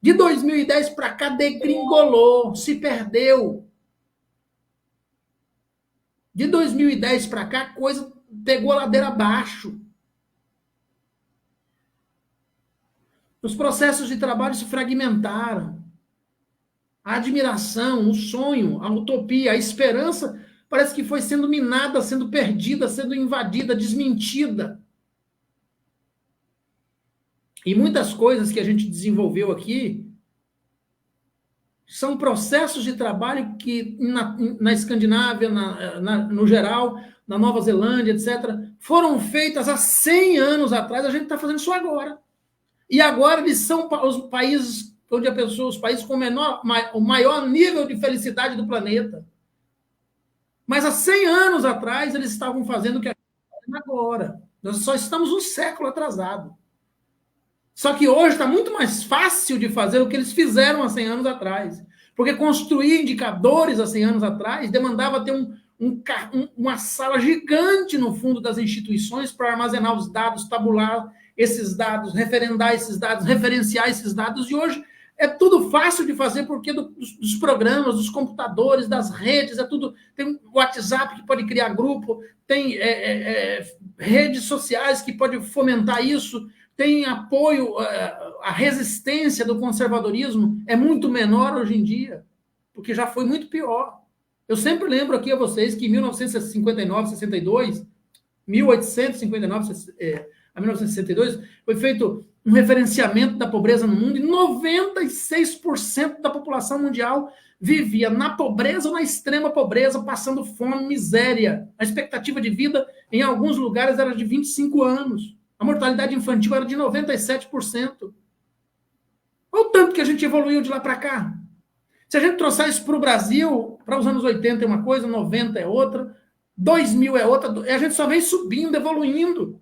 De 2010 para cá degringolou, se perdeu. De 2010 para cá, a coisa pegou a ladeira abaixo. Os processos de trabalho se fragmentaram. A admiração, o sonho, a utopia, a esperança parece que foi sendo minada, sendo perdida, sendo invadida, desmentida. E muitas coisas que a gente desenvolveu aqui São processos de trabalho que na Escandinávia, no geral, na Nova Zelândia, etc., foram feitas há 100 anos atrás, a gente está fazendo isso agora. E agora eles são os países onde os países com o maior nível de felicidade do planeta. Mas há 100 anos atrás eles estavam fazendo o que a gente está fazendo agora. Nós só estamos um século atrasado. Só que hoje está muito mais fácil de fazer o que eles fizeram há 100 anos atrás. Porque construir indicadores há 100 anos atrás demandava ter uma sala gigante no fundo das instituições para armazenar os dados, tabular esses dados, referendar esses dados, referenciar esses dados. E hoje é tudo fácil de fazer porque dos programas, dos computadores, das redes, é tudo. Tem o WhatsApp que pode criar grupo, tem redes sociais que pode fomentar isso, tem apoio, a resistência do conservadorismo é muito menor hoje em dia, porque já foi muito pior. Eu sempre lembro aqui a vocês que em 1959, 62, 1859 a 1962, foi feito um referenciamento da pobreza no mundo e 96% da população mundial vivia na pobreza ou na extrema pobreza, passando fome, miséria. A expectativa de vida em alguns lugares era de 25 anos. A mortalidade infantil era de 97%. Olha o tanto que a gente evoluiu de lá para cá. Se a gente trouxer isso para o Brasil, para os anos 80 é uma coisa, 90 é outra, 2000 é outra, a gente só vem subindo, evoluindo.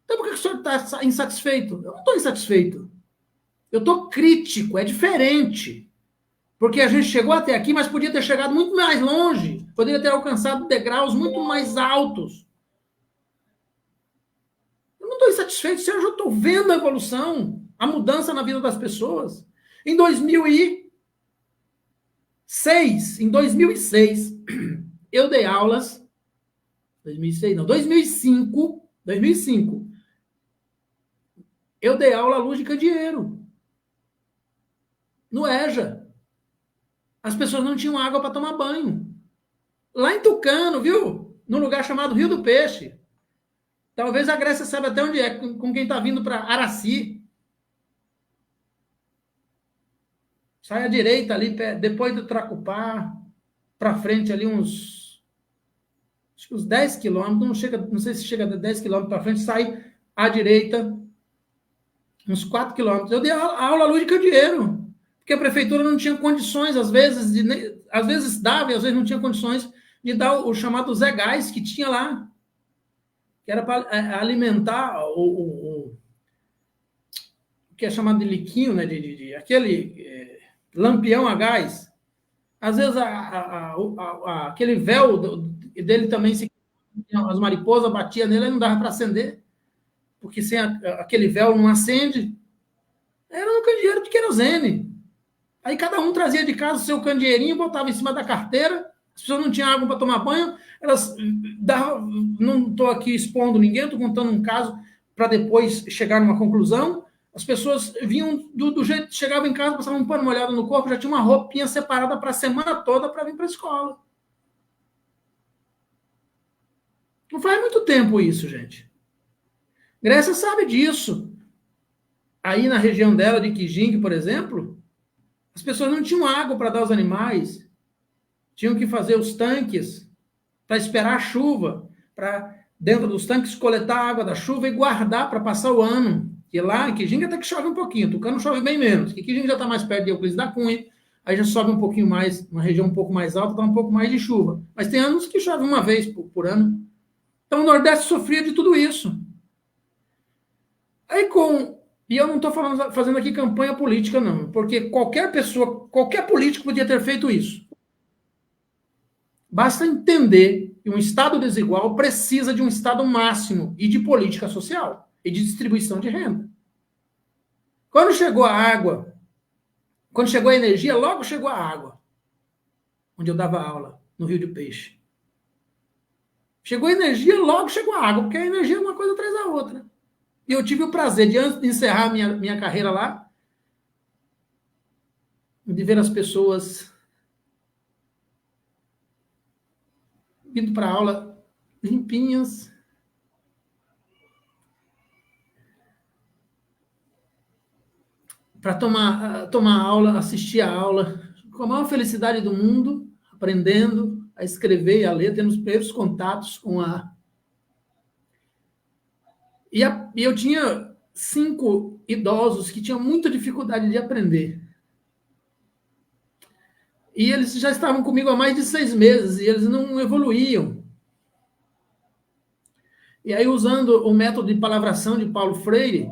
Então por que o senhor está insatisfeito? Eu não estou insatisfeito. Eu estou crítico, é diferente. Porque a gente chegou até aqui, mas podia ter chegado muito mais longe. Poderia ter alcançado degraus muito mais altos. Eu não estou insatisfeito, eu já estou vendo a evolução, a mudança na vida das pessoas. Em 2006, eu dei aulas. 2006, não, 2005, eu dei aula à luz de candeeiro. No EJA. As pessoas não tinham água para tomar banho. Lá em Tucano, viu? Num lugar chamado Rio do Peixe. Talvez a Grécia saiba até onde é, com quem está vindo para Araci. Sai à direita ali, depois do Tracupá, para frente ali uns 10 quilômetros, não sei se chega a 10 quilômetros para frente, sai à direita uns 4 quilômetros. Eu dei aula à luz de candeeiro, porque a prefeitura não tinha condições, às vezes dava e às vezes não tinha condições de dar o chamado Zé Gás que tinha lá, que era para alimentar o que é chamado de liquinho, né, aquele lampião a gás. Às vezes aquele véu dele também, as mariposas batiam nele e não dava para acender, porque sem aquele véu não acende. Era um candeeiro de querosene. Aí cada um trazia de casa o seu candeeirinho, botava em cima da carteira, as pessoas não tinham água para tomar banho, elas davam, não estou aqui expondo ninguém, estou contando um caso para depois chegar numa conclusão. As pessoas vinham do jeito, chegavam em casa, passavam um pano molhado no corpo, já tinha uma roupinha separada para a semana toda para vir para a escola. Não faz muito tempo isso, gente. Grécia sabe disso. Aí na região dela, de Kijing, por exemplo, as pessoas não tinham água para dar aos animais. Tinham que fazer os tanques para esperar a chuva, para dentro dos tanques coletar a água da chuva e guardar para passar o ano. E lá em Kijing até que chove um pouquinho, Tucano chove bem menos, que Kijing já está mais perto de Euclides da Cunha, aí já sobe um pouquinho mais, uma região um pouco mais alta, dá um pouco mais de chuva. Mas tem anos que chove uma vez por ano. Então o Nordeste sofria de tudo isso. E eu não estou fazendo aqui campanha política, não, porque qualquer pessoa, qualquer político podia ter feito isso. Basta entender que um Estado desigual precisa de um Estado máximo e de política social e de distribuição de renda. Quando chegou a água, quando chegou a energia, logo chegou a água, onde eu dava aula, no Rio de Peixe. Chegou a energia, logo chegou a água, porque a energia é uma coisa atrás da outra. E eu tive o prazer de, antes de encerrar minha carreira lá, de ver as pessoas vindo para a aula limpinhas, para tomar aula, assistir a aula, com a maior felicidade do mundo, aprendendo a escrever e a ler, tendo os primeiros contatos com a... E eu tinha 5 idosos que tinham muita dificuldade de aprender. E eles já estavam comigo há mais de 6 meses, e eles não evoluíam. E aí, usando o método de palavração de Paulo Freire,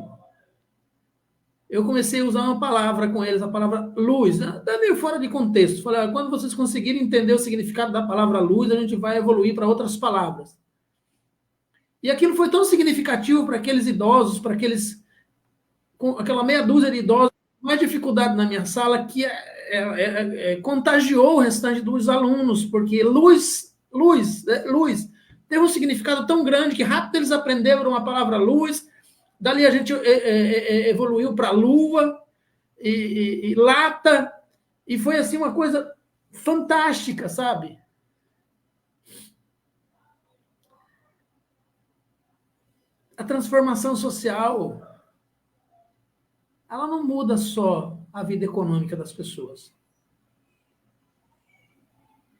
eu comecei a usar uma palavra com eles, a palavra luz, né? Até meio fora de contexto. Falei, quando vocês conseguirem entender o significado da palavra luz, a gente vai evoluir para outras palavras. E aquilo foi tão significativo para aqueles idosos, para aquela meia dúzia de idosos com mais dificuldade na minha sala, que contagiou o restante dos alunos, porque luz teve um significado tão grande que rápido eles aprenderam a palavra luz. Dali a gente evoluiu para lua e lata, e foi assim uma coisa fantástica, sabe? A transformação social, ela não muda só a vida econômica das pessoas.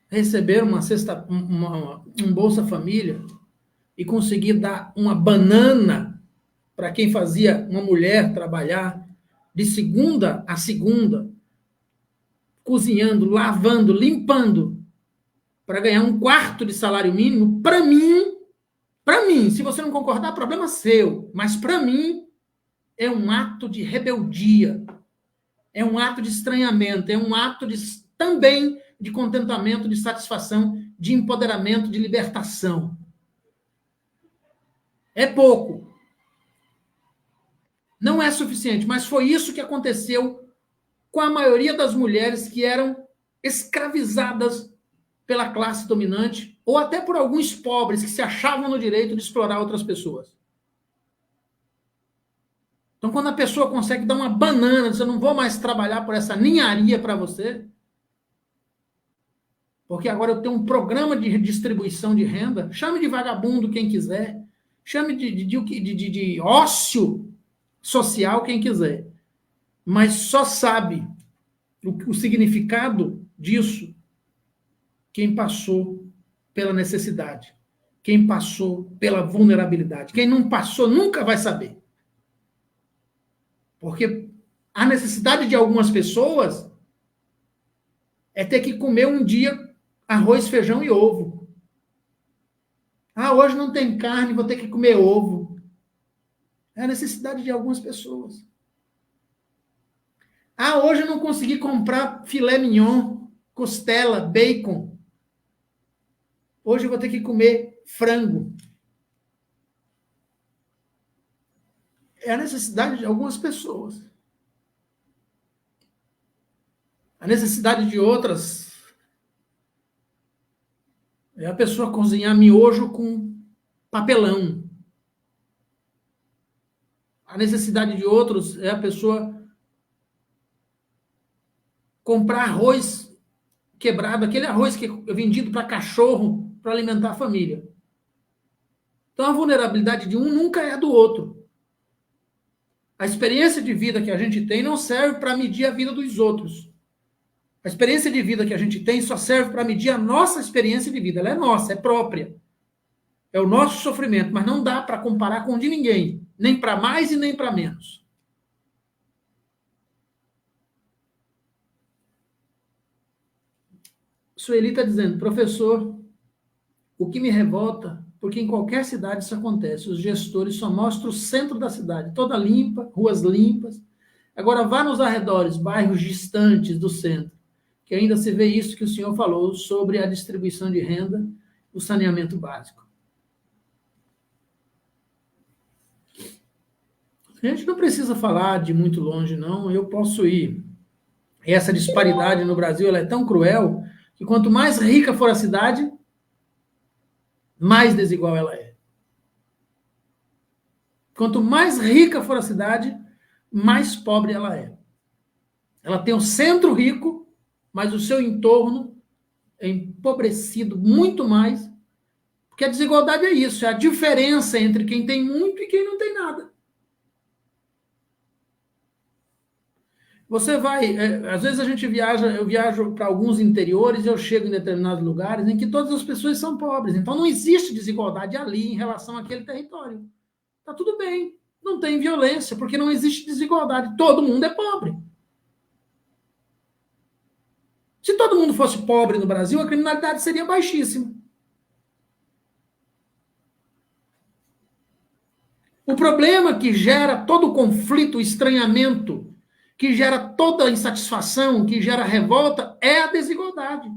Receber um Bolsa Família e conseguir dar uma banana para quem fazia uma mulher trabalhar de segunda a segunda, cozinhando, lavando, limpando, para ganhar 1/4 de salário mínimo, para mim, se você não concordar, problema seu, mas para mim é um ato de rebeldia, é um ato de estranhamento, é um ato também de contentamento, de satisfação, de empoderamento, de libertação. É pouco. Não é suficiente, mas foi isso que aconteceu com a maioria das mulheres que eram escravizadas pela classe dominante, ou até por alguns pobres que se achavam no direito de explorar outras pessoas. Então, quando a pessoa consegue dar uma banana, diz, eu não vou mais trabalhar por essa ninharia para você, porque agora eu tenho um programa de distribuição de renda, chame de vagabundo quem quiser, chame de ócio social quem quiser, mas só sabe o significado disso quem passou pela necessidade, quem passou pela vulnerabilidade. Quem não passou nunca vai saber. Porque a necessidade de algumas pessoas é ter que comer um dia arroz, feijão e ovo. Hoje não tem carne, vou ter que comer ovo. É a necessidade de algumas pessoas. Hoje eu não consegui comprar filé mignon, costela, bacon. Hoje eu vou ter que comer frango. É a necessidade de algumas pessoas. A necessidade de outras é a pessoa cozinhar miojo com papelão. A necessidade de outros é a pessoa comprar arroz quebrado, aquele arroz que é vendido para cachorro, para alimentar a família. Então, a vulnerabilidade de um nunca é a do outro. A experiência de vida que a gente tem não serve para medir a vida dos outros. A experiência de vida que a gente tem só serve para medir a nossa experiência de vida. Ela é nossa, é própria. É o nosso sofrimento, mas não dá para comparar com o de ninguém. Nem para mais e nem para menos. Sueli está dizendo, professor, o que me revolta, porque em qualquer cidade isso acontece, os gestores só mostram o centro da cidade, toda limpa, ruas limpas. Agora vá nos arredores, bairros distantes do centro, que ainda se vê isso que o senhor falou sobre a distribuição de renda, o saneamento básico. A gente não precisa falar de muito longe, não. Eu posso ir. Essa disparidade no Brasil ela é tão cruel que quanto mais rica for a cidade, mais desigual ela é. Quanto mais rica for a cidade, mais pobre ela é. Ela tem um centro rico, mas o seu entorno é empobrecido muito mais, porque a desigualdade é isso, é a diferença entre quem tem muito e quem não tem nada. Você vai, às vezes a gente viaja, eu viajo para alguns interiores, eu chego em determinados lugares em que todas as pessoas são pobres, então não existe desigualdade ali em relação àquele território. Tá tudo bem, não tem violência, porque não existe desigualdade, todo mundo é pobre. Se todo mundo fosse pobre no Brasil, a criminalidade seria baixíssima. O problema que gera todo o conflito, o estranhamento, que gera toda a insatisfação, que gera revolta, é a desigualdade.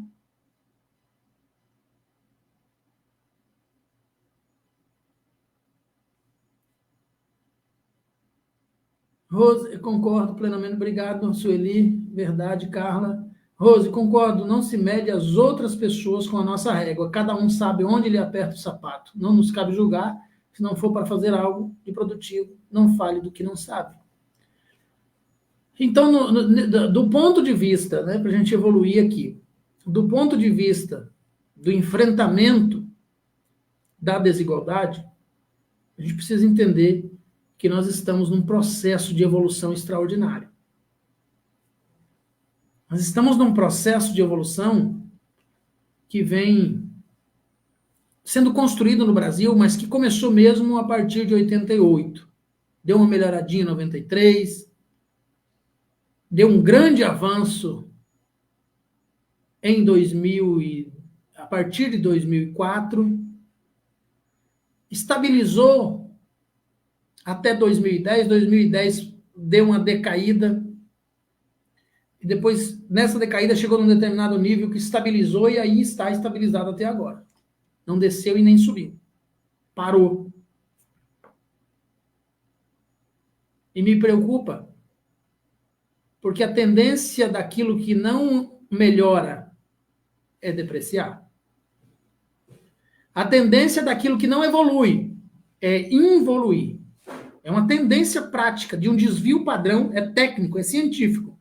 Rose, concordo plenamente. Obrigado, Sueli. Verdade, Carla. Rose, concordo. Não se mede as outras pessoas com a nossa régua. Cada um sabe onde ele aperta o sapato. Não nos cabe julgar. Se não for para fazer algo de produtivo, não fale do que não sabe. Então, do ponto de vista, né, para a gente evoluir aqui, do ponto de vista do enfrentamento da desigualdade, a gente precisa entender que nós estamos num processo de evolução extraordinário. Nós estamos num processo de evolução que vem sendo construído no Brasil, mas que começou mesmo a partir de 88. Deu uma melhoradinha em 93, deu um grande avanço em 2000 a partir de 2004, estabilizou até 2010, 2010 deu uma decaída, e depois, nessa decaída, chegou num determinado nível que estabilizou, e aí está estabilizado até agora. Não desceu e nem subiu. Parou. E me preocupa, porque a tendência daquilo que não melhora é depreciar. A tendência daquilo que não evolui é involuir. É uma tendência prática de um desvio padrão, é técnico, é científico.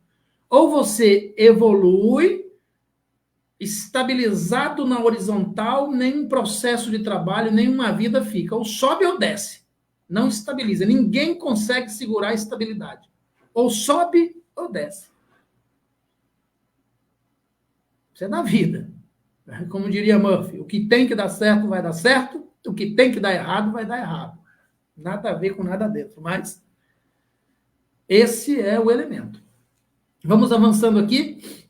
Ou você evolui, estabilizado na horizontal, nem um processo de trabalho, nem uma vida fica. Ou sobe ou desce. Não estabiliza. Ninguém consegue segurar a estabilidade. Ou sobe ou desce. Isso é da vida. Como diria Murphy, o que tem que dar certo vai dar certo, o que tem que dar errado vai dar errado. Nada a ver com nada dentro, mas esse é o elemento. Vamos avançando aqui.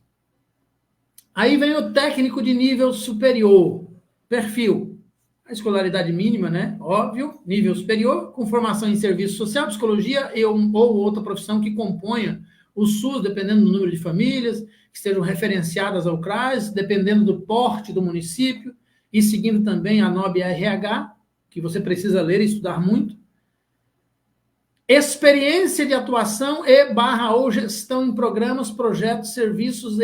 Aí vem o técnico de nível superior, perfil. A escolaridade mínima, né? Óbvio, nível superior, com formação em serviço social, psicologia ou outra profissão que componha o SUS, dependendo do número de famílias, que estejam referenciadas ao CRAS, dependendo do porte do município, e seguindo também a NOB-RH, que você precisa ler e estudar muito. Experiência de atuação ou gestão em programas, projetos, serviços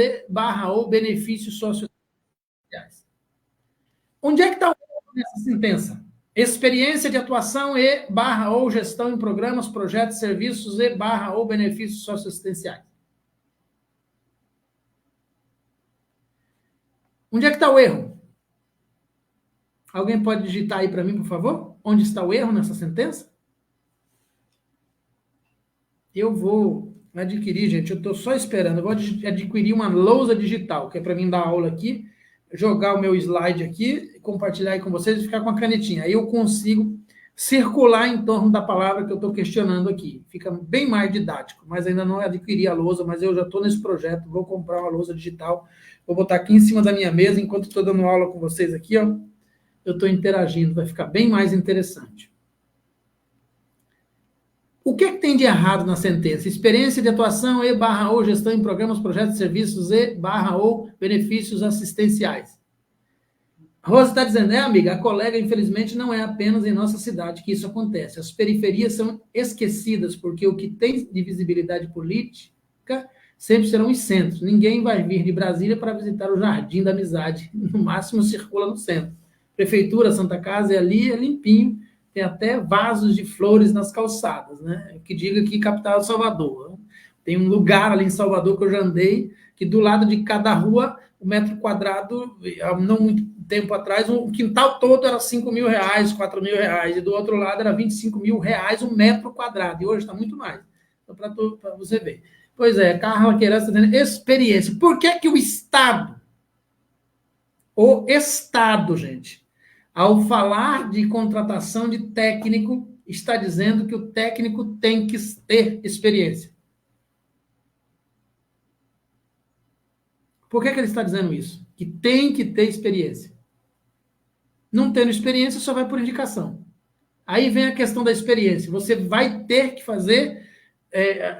ou benefícios sociais. Onde é que está o erro nessa sentença? Experiência de atuação ou gestão em programas, projetos, serviços ou benefícios socioassistenciais. Onde é que está o erro? Alguém pode digitar aí para mim, por favor? Onde está o erro nessa sentença? Eu vou adquirir, gente, eu estou só esperando, eu vou adquirir uma lousa digital, que é para mim dar aula aqui, jogar o meu slide aqui, compartilhar aí com vocês e ficar com a canetinha. Aí eu consigo circular em torno da palavra que eu estou questionando aqui. Fica bem mais didático, mas ainda não adquiri a lousa, mas eu já estou nesse projeto, vou comprar uma lousa digital, vou botar aqui em cima da minha mesa, enquanto estou dando aula com vocês aqui, ó, eu estou interagindo, vai ficar bem mais interessante. O que é que tem de errado na sentença? Experiência de atuação ou gestão em programas, projetos, serviços ou benefícios assistenciais. A Rosa está dizendo, amiga, a colega, infelizmente, não é apenas em nossa cidade que isso acontece. As periferias são esquecidas, porque o que tem de visibilidade política sempre serão os centros. Ninguém vai vir de Brasília para visitar o Jardim da Amizade. No máximo, circula no centro. Prefeitura, Santa Casa, é limpinho. Tem até vasos de flores nas calçadas, né? Que diga que capital é Salvador. Tem um lugar ali em Salvador que eu já andei, que do lado de cada rua, o metro quadrado, há não muito tempo atrás, o quintal todo era R$5.000, R$4.000, e do outro lado era R$25.000 um metro quadrado, e hoje está muito mais. Então, para você ver. Pois é, Carla Queiroz está dizendo experiência. Por que que o Estado, gente, ao falar de contratação de técnico, está dizendo que o técnico tem que ter experiência? Por que que ele está dizendo isso? Que tem que ter experiência. Não tendo experiência, só vai por indicação. Aí vem a questão da experiência. Você vai ter que fazer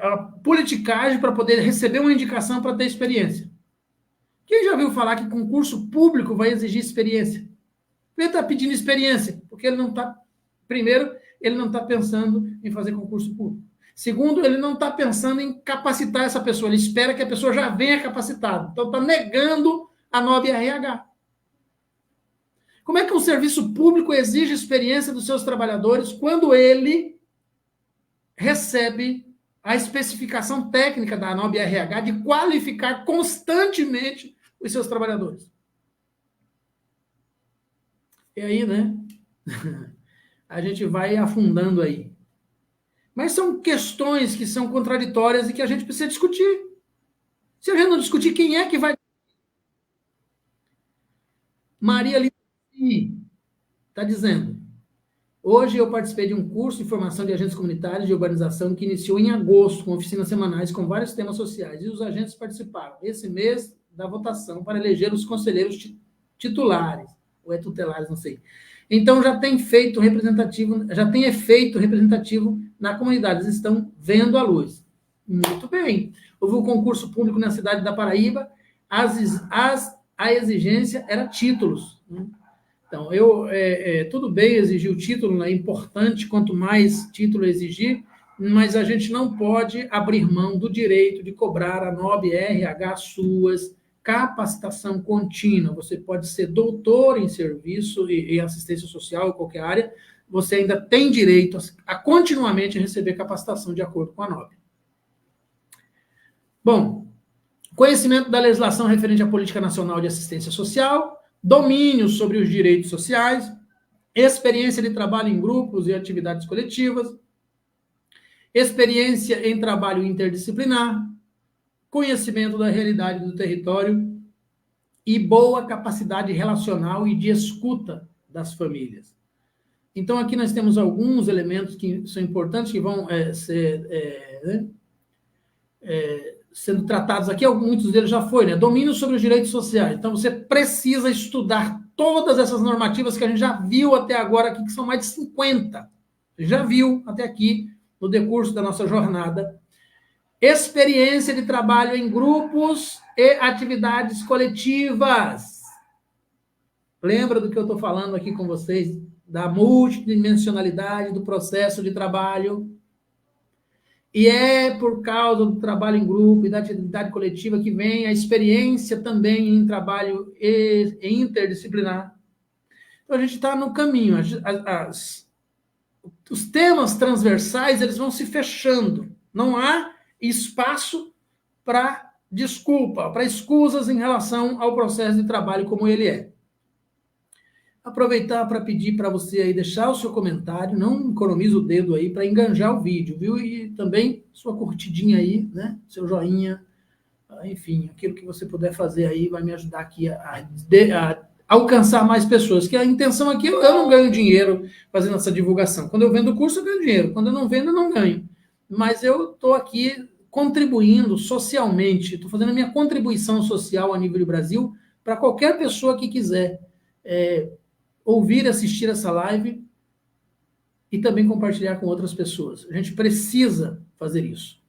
a politicagem para poder receber uma indicação para ter experiência. Quem já ouviu falar que concurso público vai exigir experiência? Ele está pedindo experiência, porque ele não está. Primeiro, ele não está pensando em fazer concurso público. Segundo, ele não está pensando em capacitar essa pessoa. Ele espera que a pessoa já venha capacitada. Então, está negando a NOB-RH. Como é que um serviço público exige experiência dos seus trabalhadores quando ele recebe a especificação técnica da NOB-RH de qualificar constantemente os seus trabalhadores? E aí, né? A gente vai afundando aí. Mas são questões que são contraditórias e que a gente precisa discutir. Se a gente não discutir, quem é que vai... Maria Lici está dizendo: hoje eu participei de um curso de formação de agentes comunitários de urbanização que iniciou em agosto, com oficinas semanais com vários temas sociais, e os agentes participaram esse mês da votação para eleger os conselheiros titulares, ou é tutelares, não sei. Então já tem efeito representativo na comunidade, eles estão vendo a luz. Muito bem. Houve um concurso público na cidade da Paraíba, a exigência era títulos, né? Então, tudo bem exigir o título, é importante, quanto mais título exigir, mas a gente não pode abrir mão do direito de cobrar a NOB-RH suas, capacitação contínua. Você pode ser doutor em serviço e assistência social em qualquer área, você ainda tem direito a continuamente receber capacitação de acordo com a NOB. Bom, conhecimento da legislação referente à Política Nacional de Assistência Social, domínio sobre os direitos sociais, experiência de trabalho em grupos e atividades coletivas, experiência em trabalho interdisciplinar, conhecimento da realidade do território e boa capacidade relacional e de escuta das famílias. Então, aqui nós temos alguns elementos que são importantes, que vão ser sendo tratados aqui, muitos deles já foi, né? Domínio sobre os direitos sociais. Então, você precisa estudar todas essas normativas que a gente já viu até agora aqui, que são mais de 50. Já viu até aqui, no decurso da nossa jornada. Experiência de trabalho em grupos e atividades coletivas. Lembra do que eu estou falando aqui com vocês? Da multidimensionalidade do processo de trabalho. E é por causa do trabalho em grupo e da atividade coletiva que vem a experiência também em trabalho interdisciplinar. Então, a gente está no caminho. Os temas transversais, eles vão se fechando. Não há espaço para desculpa, para escusas em relação ao processo de trabalho como ele é. Aproveitar para pedir para você aí deixar o seu comentário, não economize o dedo aí para enganjar o vídeo, viu? E também sua curtidinha aí, né? Seu joinha, enfim, aquilo que você puder fazer aí vai me ajudar aqui a alcançar mais pessoas, que a intenção aqui, eu não ganho dinheiro fazendo essa divulgação. Quando eu vendo o curso, eu ganho dinheiro. Quando eu não vendo, eu não ganho. Mas eu estou aqui contribuindo socialmente, estou fazendo a minha contribuição social a nível do Brasil para qualquer pessoa que quiser ouvir, assistir essa live e também compartilhar com outras pessoas. A gente precisa fazer isso.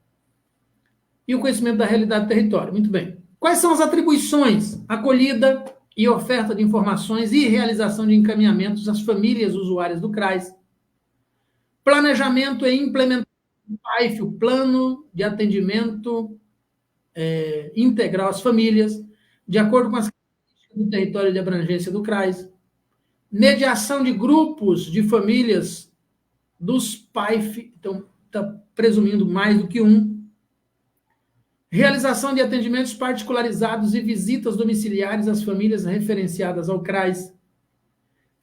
E o conhecimento da realidade do território. Muito bem. Quais são as atribuições? Acolhida e oferta de informações e realização de encaminhamentos às famílias usuárias do CRAS. Planejamento e implementação do PAIF, o Plano de Atendimento Integral às Famílias, de acordo com as características do território de abrangência do CRAS. Mediação de grupos de famílias dos PAIF, então está presumindo mais do que um. Realização de atendimentos particularizados e visitas domiciliares às famílias referenciadas ao CRAS.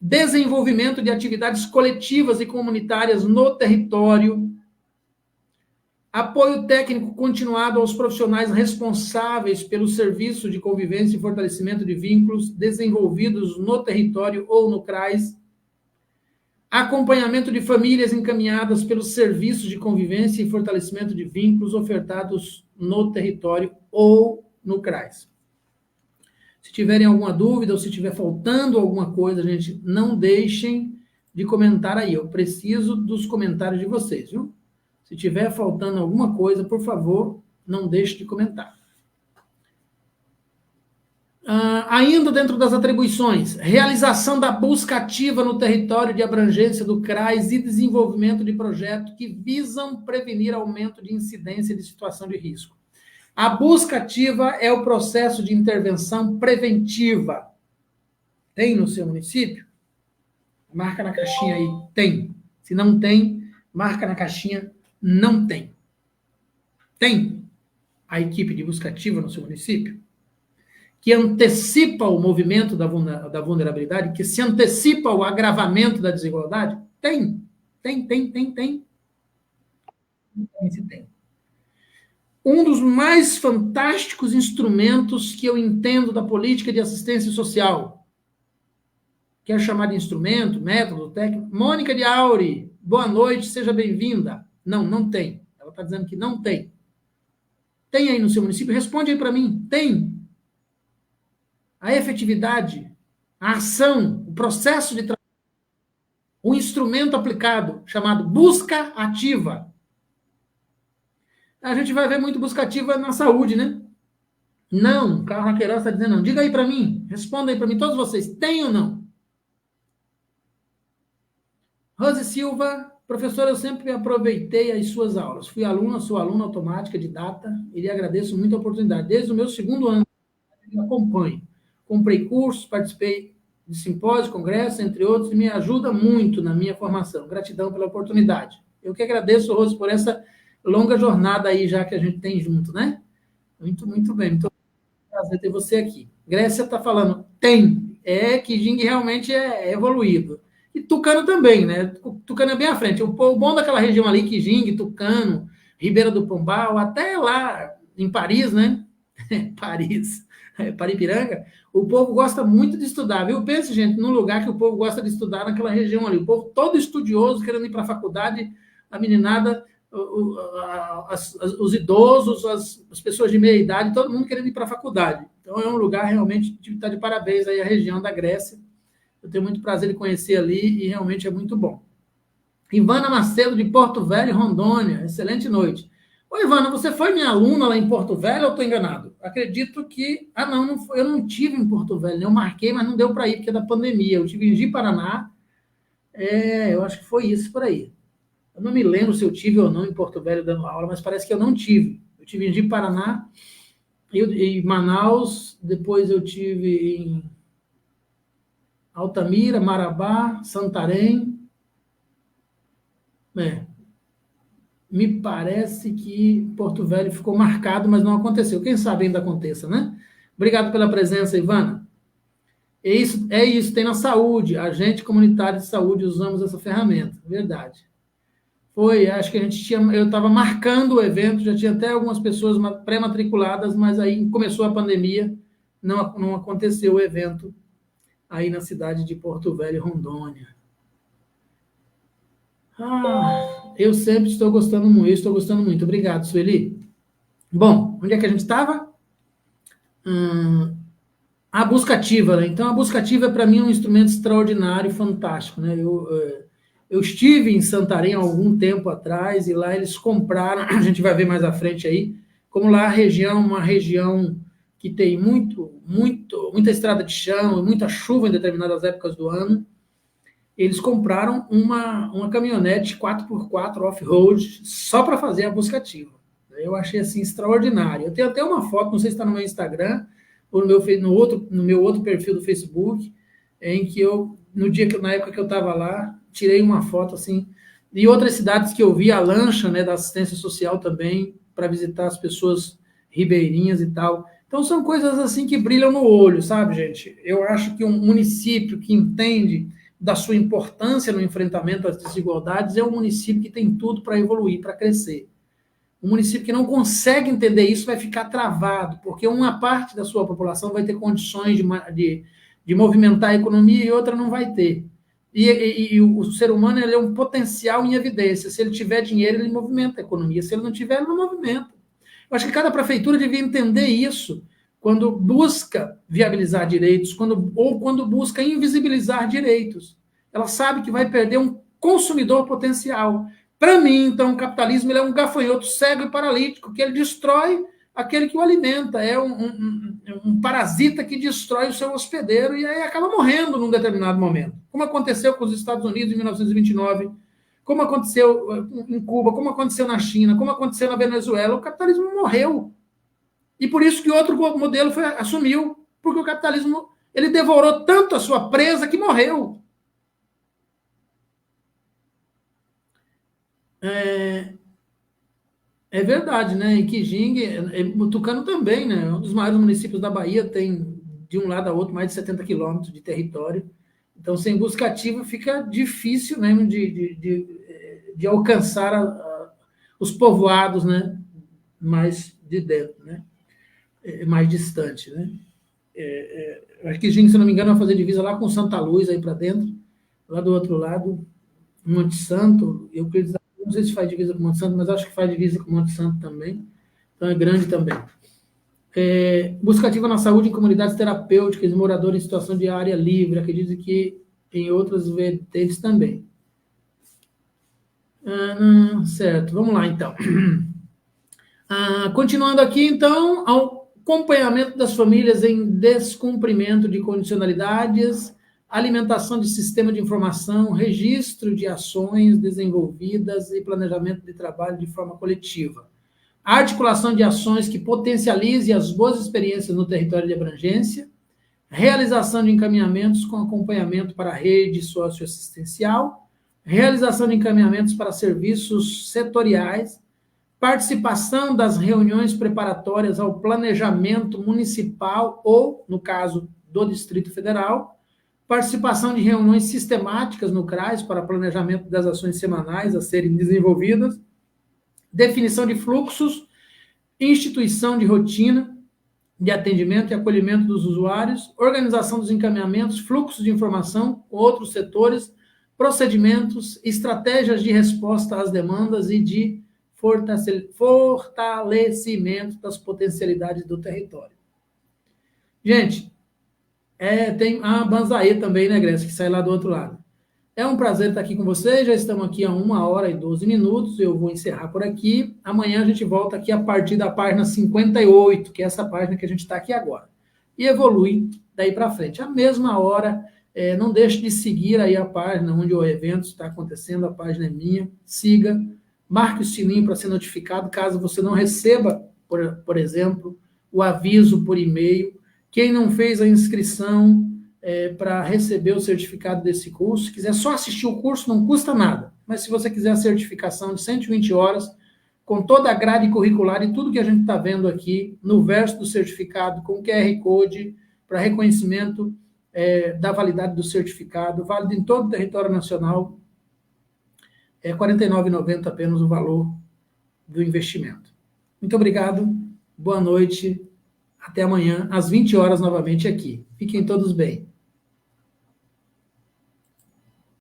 Desenvolvimento de atividades coletivas e comunitárias no território. Apoio técnico continuado aos profissionais responsáveis pelo serviço de convivência e fortalecimento de vínculos desenvolvidos no território ou no CRAS. Acompanhamento de famílias encaminhadas pelos serviços de convivência e fortalecimento de vínculos ofertados no território ou no CRAS. Se tiverem alguma dúvida ou se estiver faltando alguma coisa, gente, não deixem de comentar aí. Eu preciso dos comentários de vocês, viu? Se tiver faltando alguma coisa, por favor, não deixe de comentar. Ainda dentro das atribuições, realização da busca ativa no território de abrangência do CRAS e desenvolvimento de projetos que visam prevenir aumento de incidência de situação de risco. A busca ativa é o processo de intervenção preventiva. Tem no seu município? Marca na caixinha aí, tem. Se não tem, marca na caixinha, não tem. Tem a equipe de busca ativa no seu município? Que antecipa o movimento da vulnerabilidade, que se antecipa o agravamento da desigualdade? Tem. Tem. Um dos mais fantásticos instrumentos que eu entendo da política de assistência social. Quer chamar de instrumento, método, técnico? Mônica de Auri, boa noite, seja bem-vinda. Não tem. Ela está dizendo que não tem. Tem aí no seu município? Responde aí para mim. Tem. A efetividade, a ação, o processo de trabalho, o instrumento aplicado, chamado busca ativa. A gente vai ver muito busca ativa na saúde, né? Não, o Carlos Raqueirão está dizendo não. Diga aí para mim, responda aí para mim, todos vocês, tem ou não? Rose Silva, professora, eu sempre aproveitei as suas aulas. Fui aluna, sou aluna automática de data e lhe agradeço muito a oportunidade. Desde o meu segundo ano, eu acompanho. Comprei cursos, participei de simpósios, congressos, entre outros, e me ajuda muito na minha formação. Gratidão pela oportunidade. Eu que agradeço, Rose, por essa longa jornada aí, já que a gente tem junto, né? Muito bem. Muito prazer ter você aqui. Grécia está falando, tem. Kijing realmente é evoluído. E Tucano também, né? Tucano é bem à frente. O bom daquela região ali, Kijing, Tucano, Ribeira do Pombal, até lá em Paris, né? Paripiranga, o povo gosta muito de estudar, viu? Pense, gente, num lugar que o povo gosta de estudar naquela região ali. O povo todo estudioso, querendo ir para a faculdade, a meninada, os idosos, as pessoas de meia idade, todo mundo querendo ir para a faculdade. Então, é um lugar realmente que está de parabéns aí a região da Grécia. Eu tenho muito prazer de conhecer ali e realmente é muito bom. Ivana Macedo, de Porto Velho, Rondônia. Excelente noite. Oi, Ivana, você foi minha aluna lá em Porto Velho ou estou enganado? Acredito que... não foi, eu não tive em Porto Velho, eu marquei, mas não deu para ir, porque é da pandemia. Eu tive em Ji-Paraná, eu acho que foi isso por aí. Eu não me lembro se eu tive ou não em Porto Velho dando aula, mas parece que eu não tive. Eu tive em Ji-Paraná, em Manaus, depois eu tive em Altamira, Marabá, Santarém. Me parece que Porto Velho ficou marcado, mas não aconteceu. Quem sabe ainda aconteça, né? Obrigado pela presença, Ivana. É isso, tem na saúde. Agente comunitário de saúde, usamos essa ferramenta. Verdade. Acho que eu estava marcando o evento, já tinha até algumas pessoas pré-matriculadas, mas aí começou a pandemia, não aconteceu o evento aí na cidade de Porto Velho, Rondônia. Eu sempre estou gostando muito. Obrigado, Sueli. Bom, onde é que a gente estava? A busca ativa, né? Então, a busca ativa, para mim, é um instrumento extraordinário, fantástico, né? Eu estive em Santarém há algum tempo atrás, e lá eles compraram, a gente vai ver mais à frente aí, como lá uma região que tem muita estrada de chão, muita chuva em determinadas épocas do ano, eles compraram uma caminhonete 4x4 off-road só para fazer a busca ativa. Eu achei assim extraordinário. Eu tenho até uma foto, não sei se está no meu Instagram, ou no meu outro perfil do Facebook, em que na época que eu estava lá, tirei uma foto assim, e outras cidades que eu vi a lancha, né, da assistência social também, para visitar as pessoas ribeirinhas e tal. Então, são coisas assim que brilham no olho, sabe, gente? Eu acho que um município que entende da sua importância no enfrentamento às desigualdades é um município que tem tudo para evoluir, para crescer. Um município que não consegue entender isso vai ficar travado, porque uma parte da sua população vai ter condições de movimentar a economia e outra não vai ter. E o ser humano ele é um potencial em evidência. Se ele tiver dinheiro, ele movimenta a economia. Se ele não tiver, ele não movimenta. Eu acho que cada prefeitura devia entender isso quando busca viabilizar direitos, ou quando busca invisibilizar direitos. Ela sabe que vai perder um consumidor potencial. Para mim, então, o capitalismo ele é um gafanhoto cego e paralítico, que ele destrói aquele que o alimenta. É um parasita que destrói o seu hospedeiro e aí acaba morrendo num determinado momento. Como aconteceu com os Estados Unidos em 1929, como aconteceu em Cuba, como aconteceu na China, como aconteceu na Venezuela, o capitalismo morreu. E por isso que outro modelo assumiu, porque o capitalismo ele devorou tanto a sua presa que morreu. É verdade, né? Em Quijingue, Tucano também, né? Um dos maiores municípios da Bahia, tem de um lado a outro mais de 70 quilômetros de território. Então, sem busca ativa, fica difícil mesmo de alcançar os povoados, né? Mais de dentro, né? Mais distante, né? Acho que Quijingue, se não me engano, vai fazer divisa lá com Santa Luz, aí para dentro, lá do outro lado, Monte Santo. Eu não sei se faz divisa com Monte Santo, mas acho que faz divisa com Monte Santo também. Então é grande também. Busca ativa na saúde em comunidades terapêuticas, moradores em situação de área livre, acredito que em outras vertentes também. Certo, vamos lá então. Continuando aqui, então, ao acompanhamento das famílias em descumprimento de condicionalidades, alimentação de sistema de informação, registro de ações desenvolvidas e planejamento de trabalho de forma coletiva. Articulação de ações que potencialize as boas experiências no território de abrangência, realização de encaminhamentos com acompanhamento para a rede socioassistencial, realização de encaminhamentos para serviços setoriais, participação das reuniões preparatórias ao planejamento municipal ou, no caso do Distrito Federal, participação de reuniões sistemáticas no CRAS para planejamento das ações semanais a serem desenvolvidas, definição de fluxos, instituição de rotina de atendimento e acolhimento dos usuários, organização dos encaminhamentos, fluxos de informação com outros setores, procedimentos, estratégias de resposta às demandas e de fortalecimento das potencialidades do território. Gente, tem a Banzaê também, né, Grécia, que sai lá do outro lado. É um prazer estar aqui com vocês, já estamos aqui há 1h12, eu vou encerrar por aqui. Amanhã a gente volta aqui a partir da página 58, que é essa página que a gente está aqui agora. E evolui daí para frente. À mesma hora, não deixe de seguir aí a página onde o evento está acontecendo, a página é minha, siga, marque o sininho para ser notificado, caso você não receba, por exemplo, o aviso por e-mail. Quem não fez a inscrição para receber o certificado desse curso, se quiser só assistir o curso, não custa nada. Mas se você quiser a certificação de 120 horas, com toda a grade curricular e tudo que a gente está vendo aqui, no verso do certificado, com QR Code, para reconhecimento da validade do certificado, válido em todo o território nacional, é R$ 49,90 apenas o valor do investimento. Muito obrigado, boa noite, até amanhã, às 20 horas novamente aqui. Fiquem todos bem.